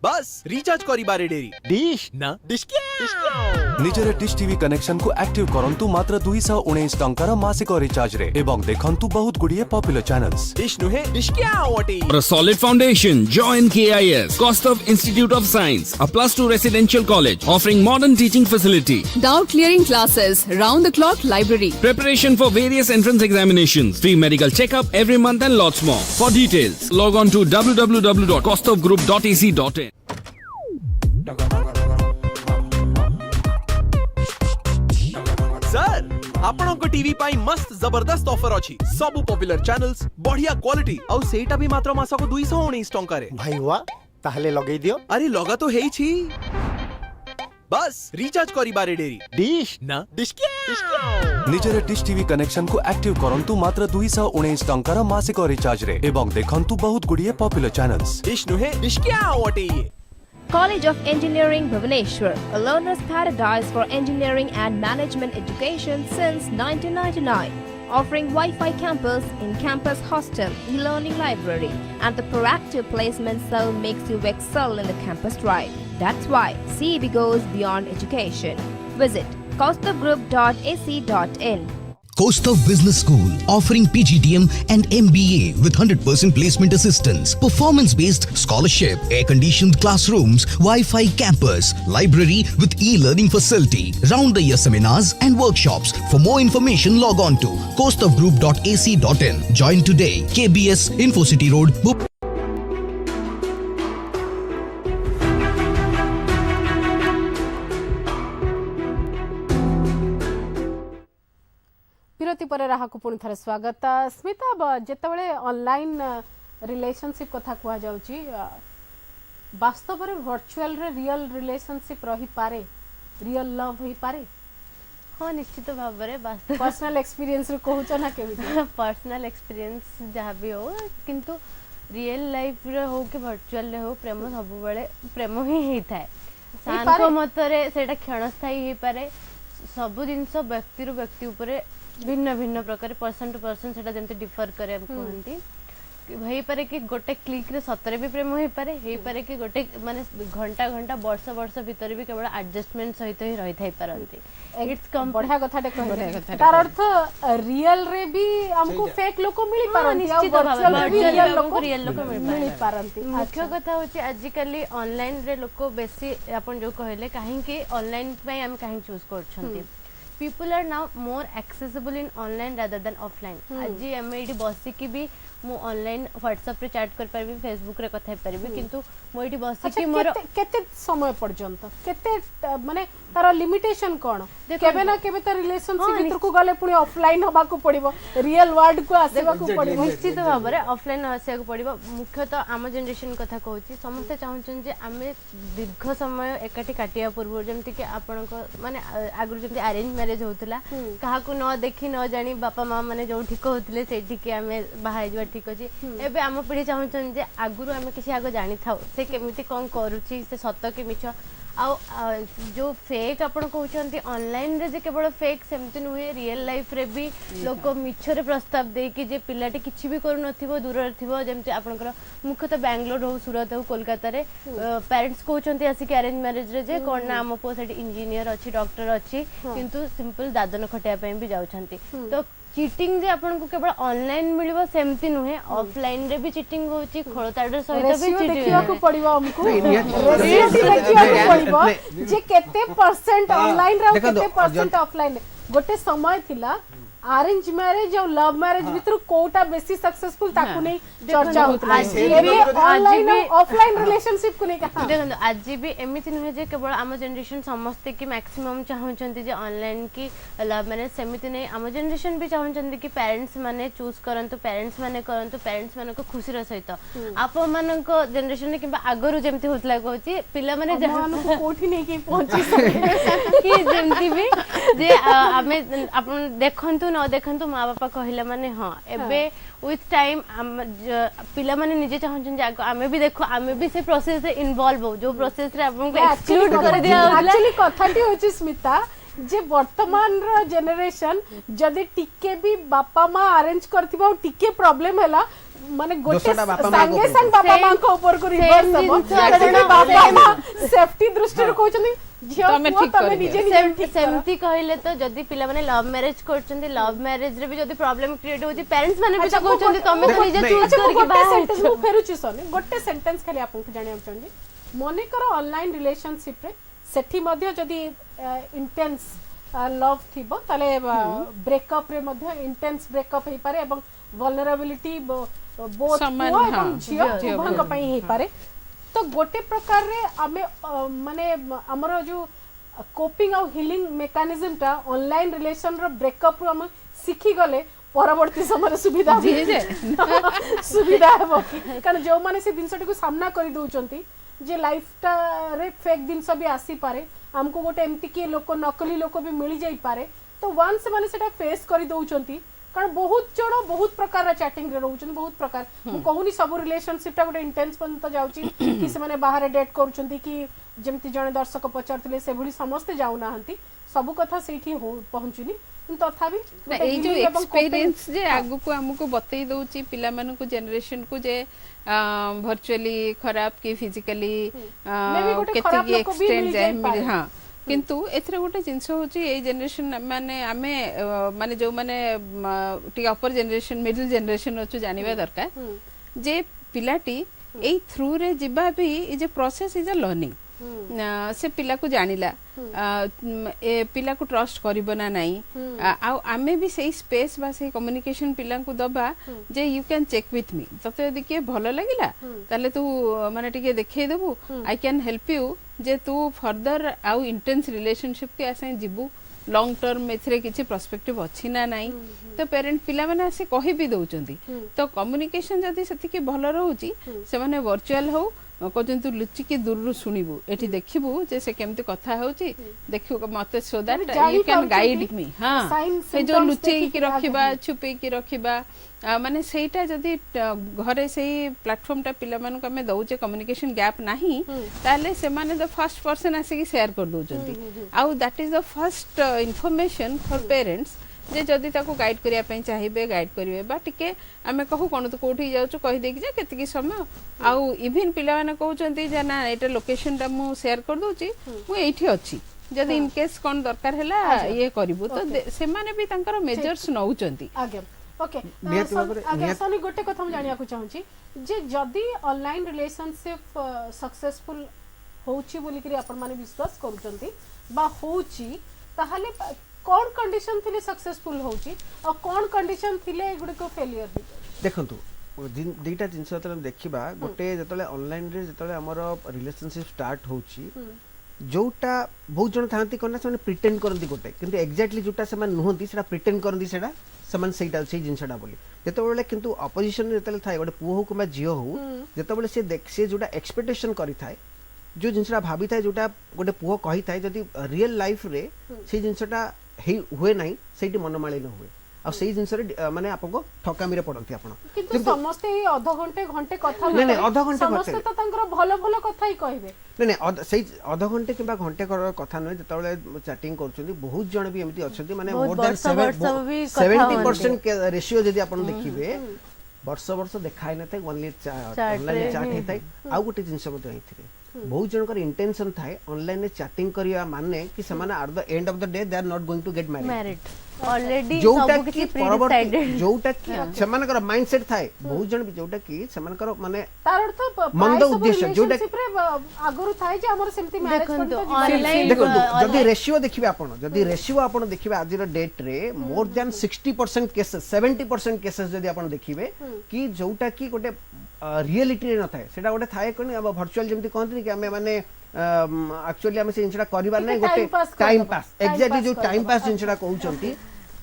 बस रिचार्ज करी बारे डेरी डिश ना डिश निजरे डिश टीवी कनेक्शन को एक्टिव करंतु मात्र 219 टंकार मासिक रिचार्ज रे एवं देखंतु बहुत गुड़िए पॉपुलर चैनल्स डिश नुहे डिश क्या वाटी For a solid foundation, join KIS, Kostov Institute of Science, a +2 residential college offering modern teaching facility. Doubt clearing classes, round the clock library. Preparation for various entrance examinations, free medical checkup every month and lots more. For details, log on to www.kostovgroup.ac.in. Sir आपन को TV पाई मस्त जबरदस्त offer अछि सब popular channels बढ़िया quality और सेटा भी मात्र मासको 219 टंका रे भाई वाह ताहले लगेई दियो अरे लगा तो हेई छी बस रिचार्ज करी बारे डेरी डिश ना डिश निजरे डिश टीवी कनेक्शन को एक्टिव करंतु मात्र 219 टंकार मासिक रिचार्ज रे एवं देखंतु बहुत गुड़िए पॉपुलर चैनल्स डिश नुहे डिश क्या वाटी College of Engineering Bhubaneswar, a learner's paradise for engineering and management education since 1999, offering Wi-Fi campus, in-campus hostel, e-learning library, and the proactive placement cell makes you excel in the campus drive. That's why CEB goes beyond education. Visit kostovgroup.ac.in. Kostov Business School, offering PGDM and MBA with 100% placement assistance, performance-based scholarship, air-conditioned classrooms, Wi-Fi campus, library with e-learning facility, round-the-year seminars and workshops. For more information, log on to kostovgroup.ac.in. Join today. KBS InfoCity Road, विरति पर राहकु पुणी थरे स्वागत Smita जेतेबेले online relationship कथा कुआ जाउची वास्तव रे virtual रे रियल रिलेशनशिप रही पारे रियल लव होई पारे हाँ निश्चित भाव में वास्तव पर्सनल एक्सपीरियंस रे कहउछ ना केमिति पर्सनल एक्सपीरियंस जहाँ भी हो किंतु रियल लाइफ रे हो कि वर्चुअल रे हो प्रेम सब बेले प्रेम ही होता है शांत मतरे सेटा क्षणस्थायी हो पारे सब जिनस व्यक्ति रु व्यक्ति ऊपर भिन्न भिन्न प्रकार पर्सन टू पर्सन सेटा जमते डिफर करे कहंती होई पारे कि गोटे क्लिक रे सतरे भी प्रेम होई पारे कि गोटे माने घंटा घंटा वर्ष वर्ष भीतर भी केवल एडजस्टमेंट सहित ही रही थाई पारंती इट्स कम बढ़िया कथाटे कहले तार अर्थ रियल रे भी हमको फेक लोक मिली पारंती आ वर्चुअल रे भी रियल लोक मिली पारंती मुख्य कथा होची आजिकली ऑनलाइन रे लोक बेसी अपन जो कहले काहे कि ऑनलाइन पई हम काहे choose करछंती people are now more accessible in online rather than offline. आज एम एटी बसिकी भी मु ऑनलाइन व्हाट्सएप रे चैट कर परबी, फेसबुक रे कथा परबी, किंतु मु एटी बसिकी मोर केते समय पर्यंत केते माने तार लिमिटेशन कोन केबे ना केबे त रिलेशनशिप भीतर को गले पुनी ऑफलाइन होबा को पड़िबो, रियल वर्ल्ड को आसीबा को पड़िबो, निश्चित भाव रे ऑफलाइन आसिया को पड़िबो। मुख्यतः आम जनरेशन कथा कहूची समस्त चाहूछन जे आमे दीर्घ समय एकाठी काटिया पूर्व जेमति कि आपन को माने आगु जेमति अरेंज मैरिज होतला, कहा को न देखि न जानी बापा मां माने जो ठीक होतले सेठी कि आमे बाहाय जवा ठीक अछि। एबे आम पीढ़ी चाहूछन जे आगुरु आमे किछि आगो जानि थाउ से केमिति कोन करूची, से सत्य कि मिछ आ जो फेक आपण कहउछंती ऑनलाइन रे जे केवल फेक सेमति नुहे, रियल लाइफ रे भी लोक मिछरे प्रस्ताव दे कि जे पिलाटी किछि भी करू नथिबो, दूर रे थिबो, जेमति आपनकर मुख्यतः बेंगलोर हो, सूरत हो, कोलकाता रे पेरेंट्स कहउछंती आसी कि अरेंज मैरिज रे जे कोन ना हम पो सेठी इंजीनियर अछि, डॉक्टर अछि, किंतु सिंपल दादन खटिया पे भी जाउछंती। तो चीटिंग जे आपन को केवल ऑनलाइन मिलिबो सेमति नुहे, ऑफलाइन रे भी चीटिंग होची, खळताडर सहित भी चीटिंग देखिया को पड़िबो हमको, रेशियो देखिया को पड़िबो जे केते परसेंट ऑनलाइन रे केते परसेंट ऑफलाइन। गोटे समय थिला अरेंज मैरिज और लव मैरिज भीतर कोटा बेसी सक्सेसफुल ताकू नहीं चर्चा होता है, ऑनलाइन और ऑफलाइन रिलेशनशिप को नहीं कहा। देखो आज भी एमिति नुहे जे केवल आम जनरेशन समस्ते कि मैक्सिमम चाहउछंती जे ऑनलाइन की लव मैरिज, सेमिति नहीं आम जनरेशन भी चाहउछंती कि पेरेंट्स माने चूज करंतु, पेरेंट्स माने करंतु, पेरेंट्स माने को खुशी र सहित आप मानन को जनरेशन ने किबा आगरु जेमति होतला कहूची पिला माने जहान को कोठी नहीं कि पहुंची कि जेमति भी जे आमे अपन देखंतु न देखंतु माँ बापा कहला माने हाँ एबे विथ टाइम पिला माने निजे चाहछन जे आमे भी देखो, आमे भी से प्रोसेस रे इन्वॉल्व हो, जो प्रोसेस रे आपन को एक्सक्लूड कर दिया। एक्चुअली कथाटी होची स्मिता जे वर्तमान रो जनरेशन जदी टिके भी बापा माँ अरेंज करथिबा टिके प्रॉब्लम हैला माने गोटे संगे संग बापा माँ को ऊपर को रिवर्स हो, बापा माँ सेफ्टी दृष्टि रे कहउछन सेमती कहले तो जदी पिला माने लव मैरिज करछन्ती, लव मैरिज रे भी जदी प्रॉब्लम क्रिएट होची, पेरेंट्स माने भी कहउछन्ती तमे तो निजे चूज करके बाहर सेंटेंस फेरुची सने गोटे सेंटेंस खाली आपन को जानिया चाहंदी। मने करो ऑनलाइन रिलेशनशिप रे सेठी मध्ये जदी इंटेंस लव थिबो ताले ब्रेकअप रे मध्ये इंटेंस ब्रेकअप हे पारे एवं वल्नरेबिलिटी बोथ एवं झियो उभयक पई हे पारे। तो गोटे प्रकार रे आमे माने हमरो जो कोपिंग और हीलिंग मेकानिज्म टा ऑनलाइन रिलेशन रो ब्रेकअप रो हम सिखी गले परवर्ती समय सुविधा सुविधा हेबो, कारण जो माने से दिनसटी को सामना करि दउचंती जे लाइफ टा रे फेक दिन सब भी आसी पारे, हमको गोटे एमती के लोक नकली लोक भी मिल जाई पारे, तो वंस माने सेटा फेस करि दउचंती। कारण बहुत जण बहुत प्रकार चैटिंग रे रहउछन, बहुत प्रकार मु कहूनी सब रिलेशनशिप टा गोटे इंटेंस पन जाउची कि से माने बाहर डेट करूछंती कि जेमति जणे दर्शक पचारथिले से भली समस्त जाउ नाहंती, सब कथा सेठी हो पहुंचुनी, तथापि ए जो एक्सपीरियंस जे आगु को हमको बतई दउची पिला मानु को जनरेशन को जे वर्चुअली खराब की फिजिकली केति एक्सटेंड जाय हां, किंतु एथरे गोटे जिंस होची ए जनरेशन माने आमे माने जो माने टी अपर जनरेशन मिडिल जनरेशन अछि जानिबा दरकार जे पिलाटी ए थ्रू रे जिबा भी ए जे प्रोसेस इज अ लर्निंग, से पिला को जानिला ए पिला को ट्रस्ट करिबो ना नाही, आ आमे भी सही स्पेस बा सही कम्युनिकेशन पिला को दबा जे you can check with me, तते यदि के भलो लागिला ताले तू माने टिके देखै देबू, आई कैन हेल्प यू जे तू फर्दर आउ इंटेंस रिलेशनशिप के आसे जिबू, लॉन्ग टर्म एथरे किछि पर्सपेक्टिव अछि ना नाही, तो पेरेंट पिला माने आसे कहि भी दउचंती। तो कम्युनिकेशन जदी सती के भलो रहउची से माने वर्चुअल हो कहते लुचि के दूर शुणबू, एठी देखिबू जे से केमती कथा होची, देखियो मते so that you can guide me. हां से जो लुचि के रखिबा छुपे के रखिबा माने सेटा जदी घरे सेही प्लेटफॉर्म टा पिला मानु के हमें दउचे कम्युनिकेशन गैप नाही, ताले से माने द फर्स्ट पर्सन आसी के शेयर कर दउचंती, आउ that is the first information for parents जे जदी ताको गाइड करिया पई चाहिबे गाइड करिवे बा टिके आमे कहू कोन तो कोठी जाउछु कहि देकी जे केतकी समय आउ इवन पिला माने कहउचंती जे ना एटा लोकेशन टा मु शेयर कर दउची, मु एठी अछि, जदी इन केस कोन दरकार हैला ये करिवु, तो से माने भी तांकर मेजर्स नउचंती। आगे ओके अगर सोनी गोटे कथा हम जानिया को चाहूची जे जदी ऑनलाइन रिलेशनशिप सक्सेसफुल होची बोली करी अपन माने विश्वास करूचंती बा होची, ताहाले कौन कंडीशन थिले सक्सेसफुल होची और कौन कंडीशन थिले एगुडी को फेलियर हो देखंतु दुईटा जिनस जतले देखिबा गोटे जतले ऑनलाइन रे जतले हमर रिलेशनशिप स्टार्ट होची जोटा बहुत जन थांती कोना से प्रिटेंड करंती गोटे किंतु एग्जैक्टली जोटा से नुहंती सेटा प्रिटेंड करंती सेटा समान सेटा से जिनसटा बोली जेतबेले किंतु अपोजिशन जतले थाए गोटे पुओ हो किबा जियो हो जेतबेले से देख से जोटा एक्सपेक्टेशन करी थाए जो जिनसटा भाबी थाए जोटा गोटे पुओ कही थाए जदी रियल लाइफ रे से जिनसटा हुए नाही सेठी मनमाळी न हुए आ सेही जिनस रे माने आपको ठकामी रे पड़ती आपण किंतु समस्त ही आधा घंटे कथा नहीं नहीं आधा घंटे समस्त त तंकर भलो भलो कथा ही कहबे नहीं नहीं सही आधा घंटे किबा घंटे कथा न जतबेले चैटिंग करछुंदी बहुत जण भी एमिति अछंती माने मोर देन 70% रेशियो जदी आपण देखिबे वर्ष वर्ष देखाई न थाए ओनली ऑनलाइन चैट हे थाए आ गोटे जिनस मते हेथिरे बहुत जनकर इंटेंशन थाए ऑनलाइन में चैटिंग करिया माने कि समान at the end of the day they are not going to get married already जोटा सब कि किछि परवर्ती प्रीडिसाइडेड जोटा कि समानकर माइंडसेट थाए बहुत जन जोटा कि समानकर माने तार अर्थ मंद उद्देश्य जोटा आगुरु थाए जे हमर सेमति मैरिज देखंतु करतो ऑनलाइन देखो जदी रेशियो देखिबे आपण जदी रेशियो आपण देखिबे आज रो डेट रे मोर देन 60% केसेस 70% केसेस जदी आपण देखिबे कि जोटा कि गोटे रियलिटी रे न थाए सेटा गोटे थाए कोनी अब वर्चुअल जेमति कहंतनी कि हमें माने एक्चुअली हमें से जिनसटा करिबार नै गोटे टाइम पास एग्जैक्टली जो टाइम पास जिनसटा कहउचंती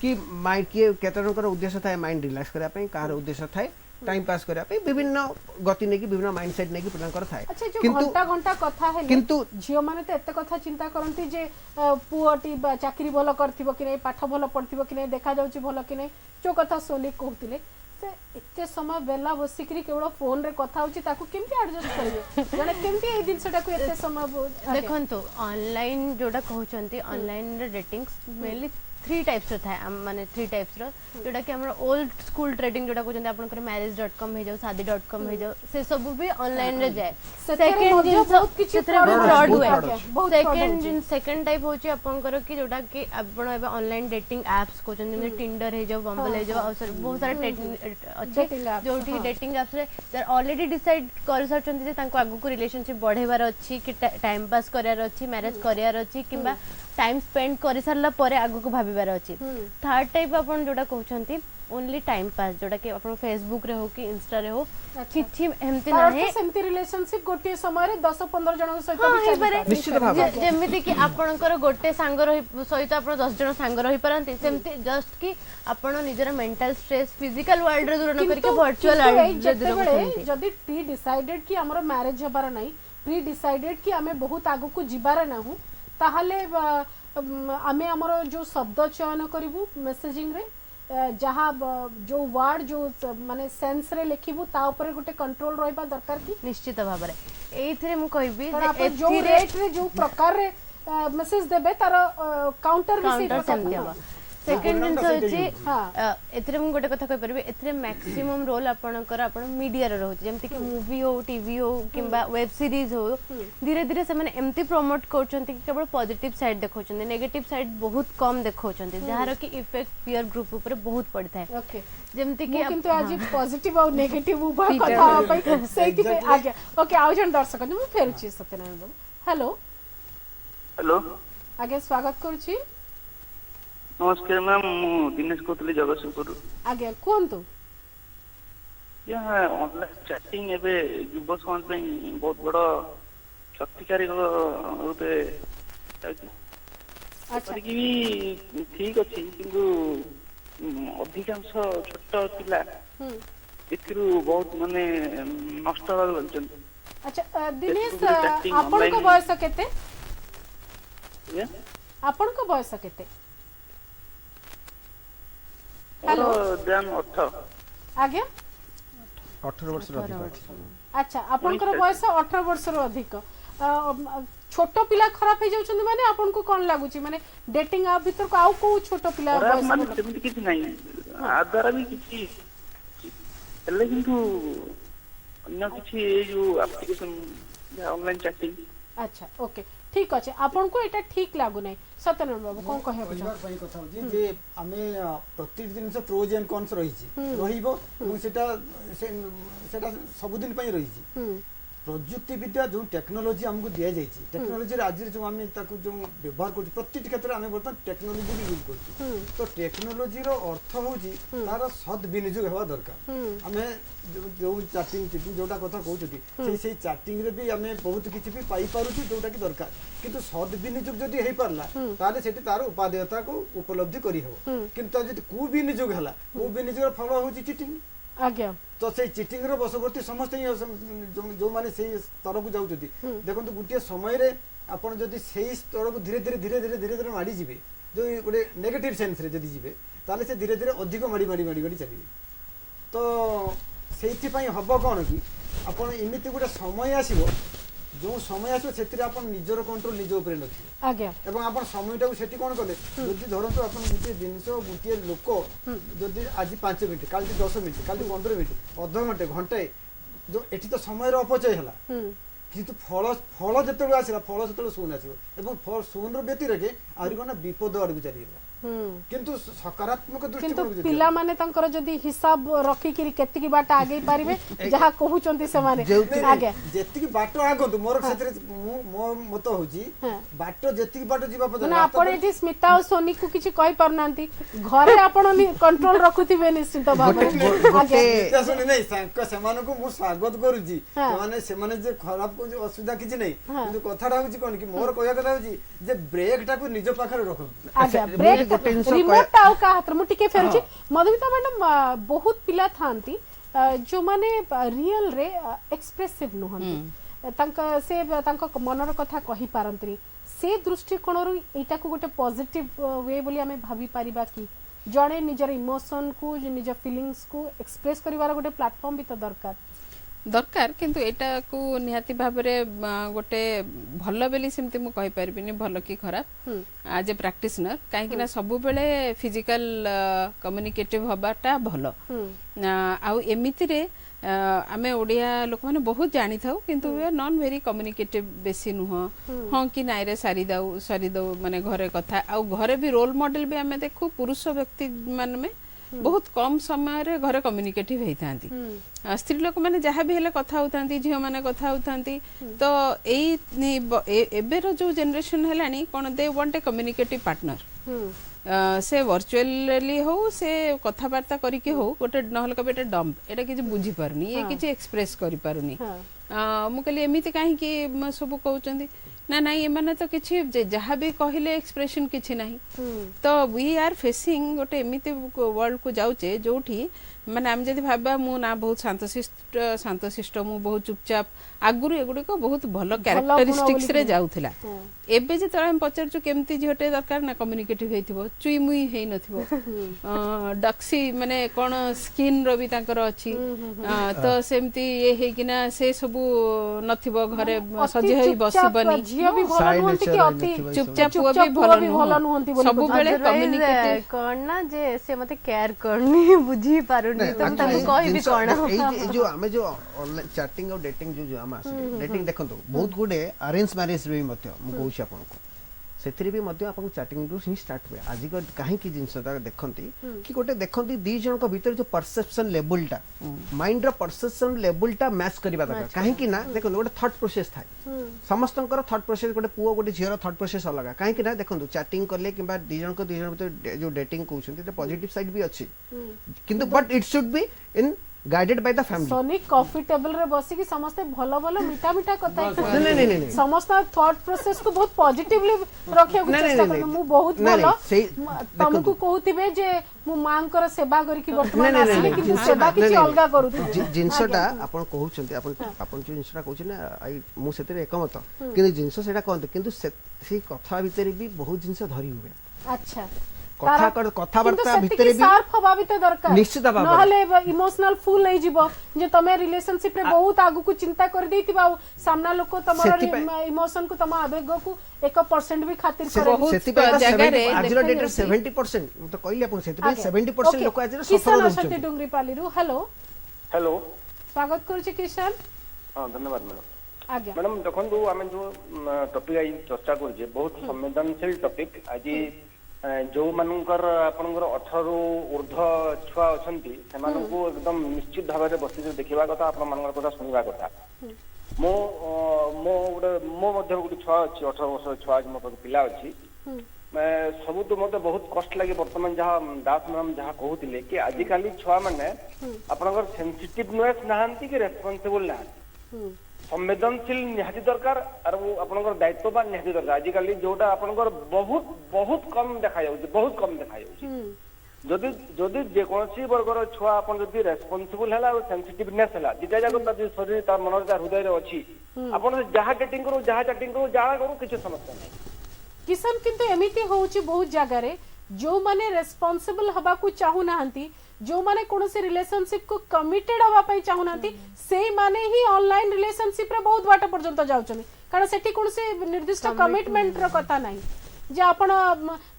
कि माइंड के केतनकर उद्देश्य थाए माइंड रिलैक्स करिया पई कार उद्देश्य थाए टाइम पास करिया पई विभिन्न गति नै कि विभिन्न माइंडसेट नै कि पिलांकर थाए अच्छा जो घंटा घंटा कथा है किंतु झियो माने तो एते कथा चिंता करंती जे पुओटी चाकरी भलो करथिबो कि नै पाठ भलो पढ़थिबो कि नै देखा जाउची भलो कि नै जो कथा सोनी कहउतिले से एते समय बेला बसिकरी केवल फोन रे कथा होची ताकू केमती एडजस्ट करिवे जने केमती ए दिनसटा को एते समय देखंतु ऑनलाइन जोटा कहउचंती ऑनलाइन रे डेटिंग मेनली 3 टाइप्स रो थाए माने 3 टाइप्स रो जोटा कि हमर ओल्ड स्कूल ट्रेडिंग जोटा कहउचंती आपनकर marriage.com हे जाउ शादी.com हे जाउ से सब भी ऑनलाइन रे जाय सेकंड जिंस बहुत किछि फ्रॉड हुए सेकंड टाइप होची आपनकर कि जोटा कि आपण एबे ऑनलाइन डेटिंग एप्स कहउचंती टिंडर हे जाउ बम्बल हे जाउ और बहुत सारा अच्छे जोटी डेटिंग एप्स रे दे ऑलरेडी डिसाइड कर सरचंती जे तांको आगु को रिलेशनशिप बढ़ेबार अछि कि टाइम पास करियार अछि मैरिज करियार अछि किबा टाइम स्पेंड कर सारला परे आगु को भाबिबार अछि थर्ड टाइप आपण जोटा कहउचंती ओनली टाइम पास जोटा कि आपण फेसबुक रे हो कि इंस्टा रे हो किछि हेमति नाही सेमति रिलेशनशिप गोटे समय रे 10-15 जन सहित भी चली निश्चित भाव जेमिति कि आपणकर गोटे सांग रही सहित आपण 10 जन सांग रही परंती सेमति जस्ट कि आपण निजर मेंटल स्ट्रेस फिजिकल वर्ल्ड रे दूर न करके वर्चुअल वर्ल्ड रे दूर करते जदी प्री डिसाइडेड कि हमर मैरिज हबार नै प्री डिसाइडेड कि हमें बहुत आगु को जिबार ना हो ताहले आमे हमर जो शब्द चयन करिवु मेसेजिंग रे जहा जो वर्ड जो माने सेंस रे लिखिबु ता ऊपर गोटे कंट्रोल रहबा दरकार की निश्चित भाव रे एथिरे मु कहबी जे जो रेट रे जो प्रकार रे मेसेज देबे तार काउंटर भी से सेमति हबा सेकंड जिंस होची एथिरे मु गोटे कथा कहि परबे एथिरे मैक्सिमम रोल आपनकर आपण मीडिया रे रहउची जेमति कि मूवी हो टीवी हो किबा वेब सीरीज हो धीरे धीरे से माने एमती प्रमोट करचंती कि केवल पॉजिटिव साइड देखौचंती नेगेटिव साइड बहुत कम देखौचंती जहार कि इफेक्ट पीयर ग्रुप ऊपर बहुत पड़ता है ओके जेमति कि किंतु आज पॉजिटिव और नेगेटिव उभय कथा पई सेति पे आ गया ओके आउ जन दर्शक मु फेरुची सत्यनारायण बाबू हेलो आगे स्वागत करछी नमस्कार मैम मु दिनेश कहतली जगतसिंहपुर आगे कोंतु या ऑनलाइन चैटिंग एबे युवा समाज पे बहुत बड़ा क्षतिकारी रूपे अच्छा कि भी ठीक अछि किंतु अधिकांश छोट पिला एथिरु बहुत माने नष्ट होल बलचन अच्छा दिनेश आपन को बयस केते या आपन को बयस केते हेलो ध्यान 18 आगे 18 वर्ष अधिक अच्छा आपनकर बयस 18 वर्ष रो अधिक छोट पिला खराब हे जाउछन माने आपन को कोन लागुची माने डेटिंग ऐप भीतर को आउ को छोट पिला बयस माने सेमति किछि नाही आधार भी किछि एले किंतु अन्य किछि ए जो एप्लीकेशन या ऑनलाइन चैटिंग अच्छा ओके ठीक अछि आपन को एटा ठीक लागु नै सत्यनारायण बाबू कोन कहय परिवार पई कथा होजी जे हमें प्रतिदिन से प्रोज एंड कॉन्स रहिछि रहिबो सेटा सब दिन पई रहिछि प्रजुक्ति विद्या जो टेक्नोलोजी हमको दिया जाइए टेक्नोलोजी आज जो आम जो व्यवहार कर प्रति क्षेत्र में बर्तमान टेक्नोलोजी भी यूज कर तो टेक्नोलोजी अर्थ हूँ तार सद विनियोग होगा दरकार आम जो चैटिंग चिटिंग जोटा कथा कहते से चैटिंग भी आम बहुत किसी भी पाई पारुछु जोटा कि दरकार किंतु सद विनियोग जदि हो पारला ताले सेठी तार उपादेयता को उपलब्धि करी हो किंतु जदि कुविनियोग हला कुविनियोग फल हूँ चिटिंग आज्ञा तो से चिटिंग रो बसवर्ती समस्त जो माने से स्तर को जाउछथि देखंतु गुटिया समय रे आपण जदि सेही स्तर को धीरे धीरे धीरे धीरे धीरे धीरे माडी जिवे जो गोटे नेगेटिव सेंस रे जदि जिवे ताले से धीरे धीरे अधिक माडी माडी माडी माडी चलिवे तो सेथि पई हबो कोन कि आपण इमिति गोटे समय आसीबो जो समय आसो से आप निजर कंट्रोल निज ऊपर नथि आज्ञा एवं आप समयटा को सेठी कोन कले जदि धरतो आपण गुटे जिंस गुटे लोक जदि आज 5 मिनिट काल 10 मिनिट काल 15 मिनिट अध घंटे घंटे जो एठी तो समय रो अपचय हला किंतु फल फल जते आसीला फल सेते सुन आसीबो एवं फल सुन रो व्यति रखे आरि कोन विपद आड़ को चली किंतु सकारात्मक किंतु दृष्टिकोण पिला माने तंकर जदी हिसाब रखी कि केतिकी बाट आगे पारिबे जहा कहउचंती से माने आगे जेतिकी बाट आगंतु मोर क्षेत्र मो मत होजी बाट जेतिकी बाट जीवा पद ना आपण एठी स्मिता और सोनी को किछि कहि परनांती घरे आपण कंट्रोल रखुथिबे निश्चित भाबे आगे सुनि नै सांक सेमान को मु स्वागत करूजी सेमाने जे खराब को असुविधा किछि नै किंतु कथाडा होजी कोन कि मोर कहया कथा होजी जे ब्रेक टा को निज पाखरे रखु आगे ब्रेक रिमोट आउ का हाथ मु टिके फेरछि मधुमिता मैडम बहुत पिला थांती जो माने रियल रे एक्सप्रेसिव नुहंती तांका मनर कथा कहि पारंतनी से दृष्टिकोण रु एटा को गोटे पॉजिटिव वे बोली हमें भाबी परिबा कि जणे निजर इमोशन को निज फीलिंग्स को एक्सप्रेस करिवार गोटे प्लेटफॉर्म भी तो दरकार किंतु एटा को निहाती भाबरे गोटे भल बेली सेमती मु कहि परबिनी भल की खराब आज ए प्रैक्टिशनर काहे कि ना सब बेले फिजिकल कम्युनिकेटिव हबाटा भल आ एमिति रे आमे ओडिया लोक माने बहुत जानि थाउ किंतु वे नॉन वेरी कम्युनिकेटिव बेसी नुह हां कि नाइ रे सारी दउ माने घरे कथा आ घरे भी रोल मॉडल भी आमे देखु पुरुष व्यक्ति मान में बहुत कम समय रे घरे कम्युनिकेटिव हेतांती स्त्री लोक माने जहाँ भी हेले कथा होतांती झियो माने कथा होतांती तो एबेर जो जनरेशन हेलानी कोन they want a communicative partner से वर्चुअली हो से कथा वार्ता करिके हो गोटे नहल कबे एटा डम्प एटा किछि बुझी पारुनी ये किछि एक्सप्रेस करि पारुनी मु कहली एमिति काहे कि सब कहउचंदी ना नहीं एमाने तो किछि जहाँ भी कहले एक्सप्रेशन किछि नहीं तो वी आर फेसिंग गोटे एमिति वर्ल्ड को जाउचे जोठी माने हम जदि भाबा मु ना बहुत शांतशिष्ट मु बहुत चुपचाप आगुरु एगुडी को बहुत भलो कैरेक्टरिस्टिक्स रे जाउथिला एबे जे तळे हम पचारचु केमती झटे दरकार ना कम्युनिकेटिव हेथिबो चुई मुई हेइ नथिबो डक्सी माने कोन स्किन रो भी तांकर अछि तो सेमती ए हे किना से सब नथिबो घरे सजे होई बसिबनी झियो भी भलो नहंती कि अति चुपचाप वो भी भलो नहंती सब बेले कम्युनिकेटिव कोन ना जे से मते केयर करनी बुझी पारुनी तुम तब कहि भी कोन जो हमें जो ऑनलाइन चैटिंग और डेटिंग जो हम डेटिंग देखंतो बहुत गुडे अरेंज मैरिज रे मध्य मु कहूछ आपन को सेथि भी मध्य आपन चैटिंग रु ही स्टार्ट हुए आज को काहे की जिंसटा देखंती कि गोटे देखंती दी जन को भीतर जो परसेप्शन लेवलटा माइंड रो परसेप्शन लेवलटा मैच करबा दरकार काहे की ना देखंतो गोटे थॉट प्रोसेस थाई समस्तंकर थॉट प्रोसेस गोटे पुओ गोटे झियर थॉट प्रोसेस अलग काहे की ना देखंतो चैटिंग करले किबा दी जन भीतर जो डेटिंग कहउछंती तो पॉजिटिव साइड भी अछि किंतु but it should be in guided by the family सोनी कॉफी टेबल रे बसी कि समस्त भलो भलो मीठा मीठा कथा नहीं समस्त थॉट प्रोसेस को बहुत पॉजिटिवली रखिया को चेष्टा कर मु बहुत भलो तुमको कहउतिबे जे मु मांकर सेवा करी कि वर्तमान आसी कि सेवा किछि अलगा करू जिंसटा आपण कहउछंती आपण जो जिंसटा कहउछ ना आई मु सेते एकमत किंतु जिंस सेटा कहंत किंतु से कथा भीतर भी बहुत जिंस धरी हुए अच्छा कथाबार्ता भितरे भी सार प्रभावित दरकार निश्चित भाव नहले इमोशनल फुल हे जिवो जे तमे रिलेशनशिप रे बहुत आगु को चिंता कर देथिबा सामना लोक तमर इमोशन को तम आवेग को 1% भी खातिर करे सेति पे जगह रे आज रो डेट 70% तो कहली अपन सेति पे 70% लोक आज रो सफर होछ किशन डुंगरी पाली रु हेलो हेलो स्वागत करू छी किशन हां धन्यवाद मैडम आज्ञा मैडम देखंतु हमें जो टॉपिक आज चर्चा कर जे बहुत संवेदनशील टॉपिक आज जो मानकर आपनकर 18 रु ऊर्ध्व छुआ अछंती सेमानकु एकदम निश्चित भाव में बसी देखा कथा आपण मानकर कथा सुनिबा कथा मो मो मध्य गोटे छुआ अच्छी 18 वर्ष छुआ मो पिला अच्छी सब तो मत बहुत कष्ट लगे बर्तमान जहाँ दास मैम जहाँ कहते कि आजिकल छुआ मैंने आपनकर सेंसिटिवनेस नहांती कि रेस्पॉन्सिबल नहांती संवेदनशील निहाती दरकार और आपनकर दायित्ववान निहाती दरकार आजिकल जोटा आपनकर बहुत बहुत कम देखा बहुत कम देखा जदि जदि जेकोसी वर्गर छुआ आपन जदि रेस्पॉन्सिबल हैला और सेंसिटिवनेस हैला दिटा जाक तार शरीर तार मन तार हृदय रे अछि आपन जहाँ डेटिंग करू जहाँ चैटिंग करू जहाँ करू किछ समस्या नहीं किसान किंतु एमिति होउची बहुत जगह रे जो माने रेस्पॉन्सिबल हबा को चाहू नाहंती जो माने कोनोसी रिलेशनशिप को कमिटेड हवा पई चाहू नाहंती सेही माने ही ऑनलाइन रिलेशनशिप रे बहुत वाटा पर्यंत जाउछनी कारण सेठी कोनोसी निर्दिष्ट कमिटमेंट रो कथा नाही जे आपण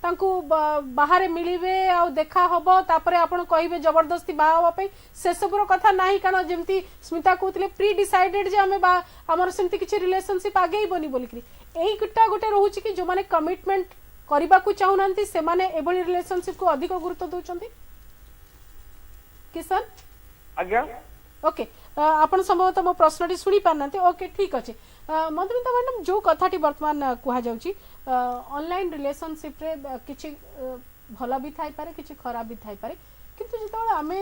तांकू बाहर मिलिबे आ देखा हबो तापरे आपण कहिबे जबरदस्ती बा हवा पई से सब रो कथा नाही कारण जेमती स्मिता कहतले प्री डिसाइडेड जे हमें हमर सेमती किछि रिलेशनशिप आगे बनी बोलिकरी एही गुट्टा गुटे रहूची कि जो माने कमिटमेंट करबा को चाहू नांती से माने एबोली रिलेशनशिप को अधिक गुरुत्व दोचंती किसान आज्ञा ओके आपण संभवतः मो प्रश्नटी सुनी पारनांती ओके ठीक अछि मधुमिता मैडम जो कथाटी वर्तमान कुहा जाउची ऑनलाइन रिलेशनशिप रे किछि भला भी थाई पारे किछि खराब भी थाई पारे किंतु जेतबे आमे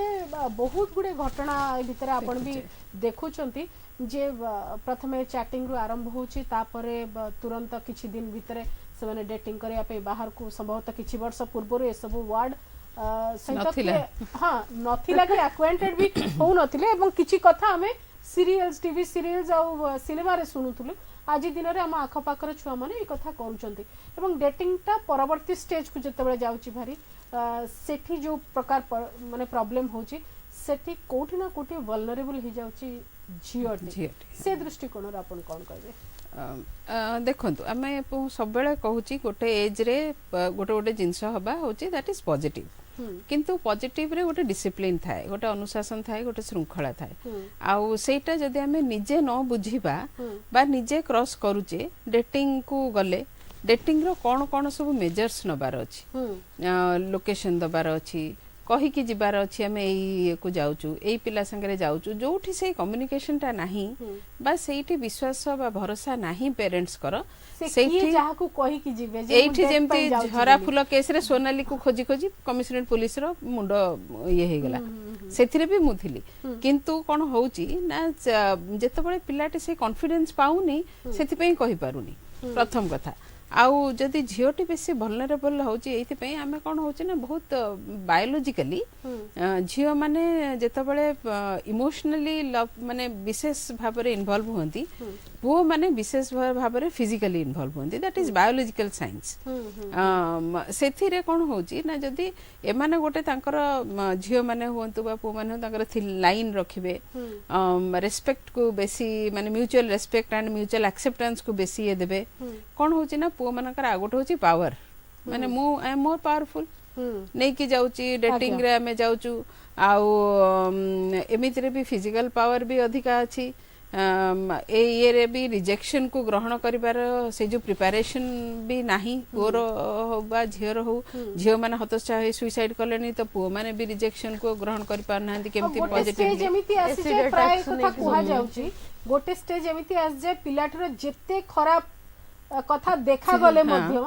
बहुत गुडे घटना ए भीतर आपण भी देखुचंती जे प्रथमे चैटिंग रु आरंभ होची तापरे तुरंत किछि दिन भीतर से माने डेटिंग करिया पे बाहर को संभवतः किछि वर्ष पूर्व ए सब वर्ड हाँ नथिला कि एक्वेंटेड भी हो नथिले एवं किछि कथा हमें सीरियल्स टीवी सीरियल्स आ सिनेमा रे सुनुथुलु आज दिन रे हम आख पाखर छुआ माने ए कथा करूचंती एवं डेटिंग ता परवर्ती स्टेज को जतबे जाउची भारी सेठी जो प्रकार माने प्रॉब्लम होची सेठी कोठी ना कोठी वल्नरेबल हो जाउची झियोटी से दृष्टिकोण रे आपण कोन कहबे देखंतु आमे सब बेले कहूची गोटे एज रे गोटे गोटे जिंस हबा होची दैट इज पॉजिटिव किंतु पॉजिटिव रे गोटे डिसिप्लिन थाए गोटे अनुशासन थाए गोटे श्रृंखला थाए आउ सेटा जदि आमे निजे न बुझिबा बा निजे क्रॉस करूचे डेटिंग को गले डेटिंग रो कोन कोन सब मेजर्स नबार अछि लोकेशन दबार अछि कही कि जिबार अछि हमें एई को जाउचु एई पिला संगे जाउचु जोठी से कम्युनिकेशन ता नाही बा सेठी विश्वास बा भरोसा नाही पेरेंट्स कर सेठी जाहा को कही कि जिबे जे एठी जेमती झरा फुल केस रे सोनाली को खोजी खोजी कमिशनरेट पुलिस रो मुंडो ये हे गेला सेथिरे भी मु थिली किंतु कोन होउची ना जेतबळे पिलाटे से कॉन्फिडेंस पाउनी सेति पई कहि पारुनी प्रथम कथा आउ जदि झीओटी बेसी वल्नरेबल होची एथि पई आमे कोन होची ना बहुत बायोलॉजिकली झीओ माने जेतबळे इमोशनली लव माने विशेष भाबरे इन्वॉल्व होंती वो माने विशेष भाबरे फिजिकली इन्वॉल्व होंती दैट इज बायोलॉजिकल साइंस सेथिरे कोन होची ना जदि ए माने गोटे तांकर झीओ माने होंतु बा पो माने तांकर लाइन रखिबे रेस्पेक्ट को बेसी माने mutual respect and mutual acceptance को बेसी ये देबे कोन होची ना पो मानकर आगोट होची पावर माने मु आई एम मोर पावरफुल नै कि जाउची डेटिंग रे हमें जाउचू आउ एमिति रे भी फिजिकल पावर भी अधिका अछि ए ये रे भी रिजेक्शन को ग्रहण करिबार से जो प्रिपरेशन भी नाही पोर बा झियर हो झियो माने हतोत्साह होई सुसाइड करलेनी तो पो माने भी रिजेक्शन को ग्रहण करि पार नाहंती केमति पॉजिटिव जेमिति आसी जे प्राय कथा कुहा जाउची गोटे स्टेज जेमिति आस जे पिलाटर जेते खराब कथा देखा गले मध्य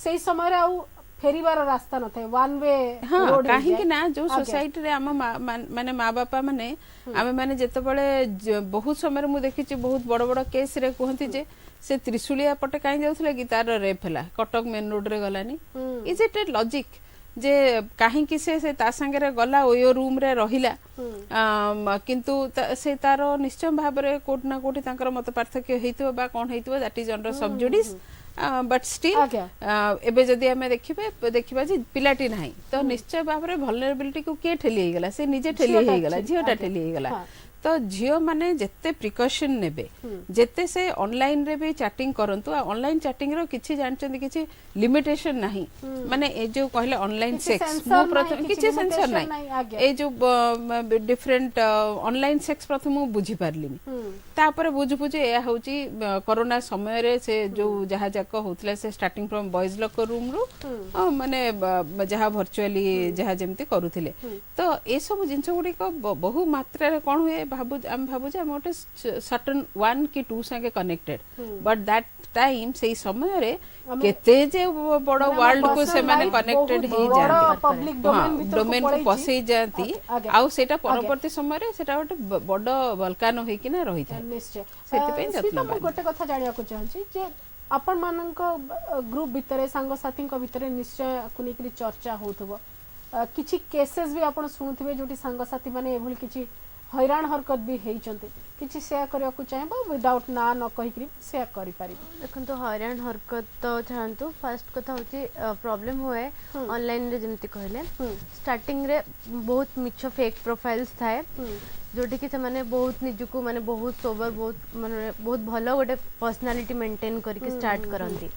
सेही समय आउ फेरीबार रास्ता न थाए वन वे रोड काहे कि ना जो सोसाइटी रे हम माने माँ बापा माने आमे माने जेतबळे बहुत समय मु देखिछि बहुत बड़ बड़ केस रे कहंती जे से त्रिशूलिया पटे काई जाउथले कि तार रेप हला कटक मेन रोड रे गलानी इज इट ए लॉजिक जे काहे कि से ता संगे रे गला ओयो रूम रे रहिला किंतु से तारो निश्चय भाबरे कोट ना कोठी तांकर मत पार्थक्य हेइतो बा कोन हेइतो that is under sub judice but still एबे जदि हमें देखिबा जे पिलाटी नाही तो निश्चय भाबरे वल्नरेबिलिटी को के ठेली हे गेला से निजे ठेली हे गेला झियोटा ठेली हे गेला तो झील माने जेते प्रिकॉशन नेबे जेते से ऑनलाइन रे भी चैटिंग करंतु ऑनलाइन चैटिंग रो किछि जानचंदी किछि लिमिटेशन नाही माने ए जो कहले ऑनलाइन सेक्स मो प्रथम किछि सेंसर नाही ए जो डिफरेंट ऑनलाइन सेक्स प्रथम मु बुझी पारलिनी तापर बुझ बुझ ए होची कोरोना समय रे से जो जहा जाक होतले से starting from boys locker room रो माने जहा वर्चुअली जहा जेमती करूथिले तो ए सब जिंस गुडी को बहु मात्रा रे कोन हुए हम भाबु जे हम ओटे सर्टेन 1 की 2 संगे कनेक्टेड बट दैट टाइम से समय रे केते जे बड़ वर्ल्ड को से माने कनेक्टेड ही जाती पब्लिक डोमेन को पसई जाती आउ सेटा परवर्ती समय रे सेटा ओटे बड़ वल्कानो होई कि ना रही था निश्चय सेति पे जत्न गोटे कथा जानिया को चाहछि जे आपण मानक ग्रुप भितरे सांग साथी को भितरे निश्चय कुनी चर्चा होथबो किछि केसेस भी आपण सुनुथिबे जोटी सांग साथी माने एभल किछि हैरान हरकत भी हेइचंते किछि शेयर करिया को चाहेबो विदाउट ना न कहि करी शेयर करि पारि देखन तो हैरान हरकत तो चाहंतु फर्स्ट कथा होची प्रॉब्लम होए ऑनलाइन रे जेमति कहले स्टार्टिंग रे बहुत मिछ फेक प्रोफाइल्स थाए जोटी कि माने बहुत निजुको माने बहुत सोबर बहुत माने बहुत भलो गोटे पर्सनालिटी मेंटेन करके स्टार्ट करंती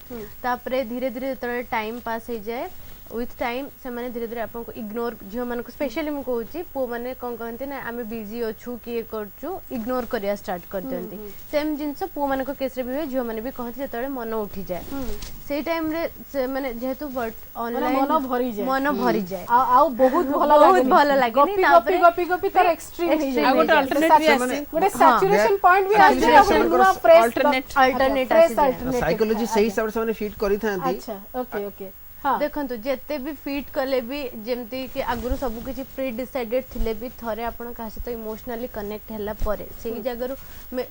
तापरे धीरे धीरे जतरे टाइम पास हो जाए विथ टाइम से माने धीरे धीरे आपन को इग्नोर झियो मान को स्पेशली मु कहूची पो माने कोन कहंती ना आमे बिजी अछु कि करछु इग्नोर करिया स्टार्ट कर देंती सेम जिंस पो मान को केस रे भी झियो माने भी कहंती जतरे मन उठी जाए सेई टाइम रे से माने जेहेतु ऑनलाइन मन भरी जाए आ बहुत भलो लागे तापर गपी गपी तर एक्सट्रीम ही जाए गोटे अल्टरनेट भी आसे गोटे सैचुरेशन पॉइंट भी आसे अल्टरनेट साइकोलॉजी सही हिसाब से माने फिट करी थांती अच्छा ओके ओके देखंतु जेते भी फिट कले भी जेमती कि आगुरु सब किछि प्री डिसाइडेड थिले भी थरे आपण का सहित इमोशनली कनेक्ट हैला परे सेही जगरु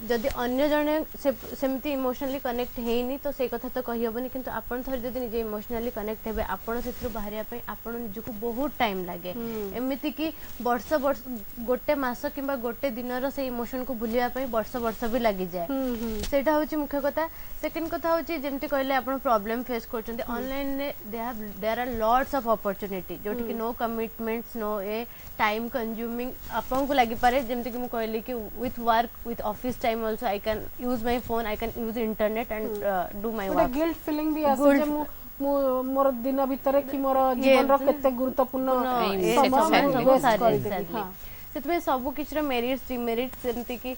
जदी अन्य जने सेमती इमोशनली कनेक्ट हेनी तो से कथा तो कहि हबनी किंतु आपण थरे जदी निजे इमोशनली कनेक्ट हेबे आपण सेथरु बाहरिया पई आपण निजको बहुत टाइम लागे एमिति कि वर्ष गोटे मास किबा गोटे दिनर से इमोशन को भुलिया पई वर्ष भी लागि जाए सेटा होची मुख्य कथा सेकंड कथा होची जेमती कहले आपण प्रॉब्लम फेस करचंदी ऑनलाइन ने there are lots of opportunity जोटी कि no commitments no a time consuming आपन को लागि पारे जेमति कि मु कहली कि with work with office time also I can use my phone I can use internet and do my work guilt feeling भी आसे जे मु मोर दिन भीतर कि मोर जीवन रो केते गुरुत्वपूर्ण समय सेतबे सब किछर मेरिट्स डिमेरिट्स सेमति कि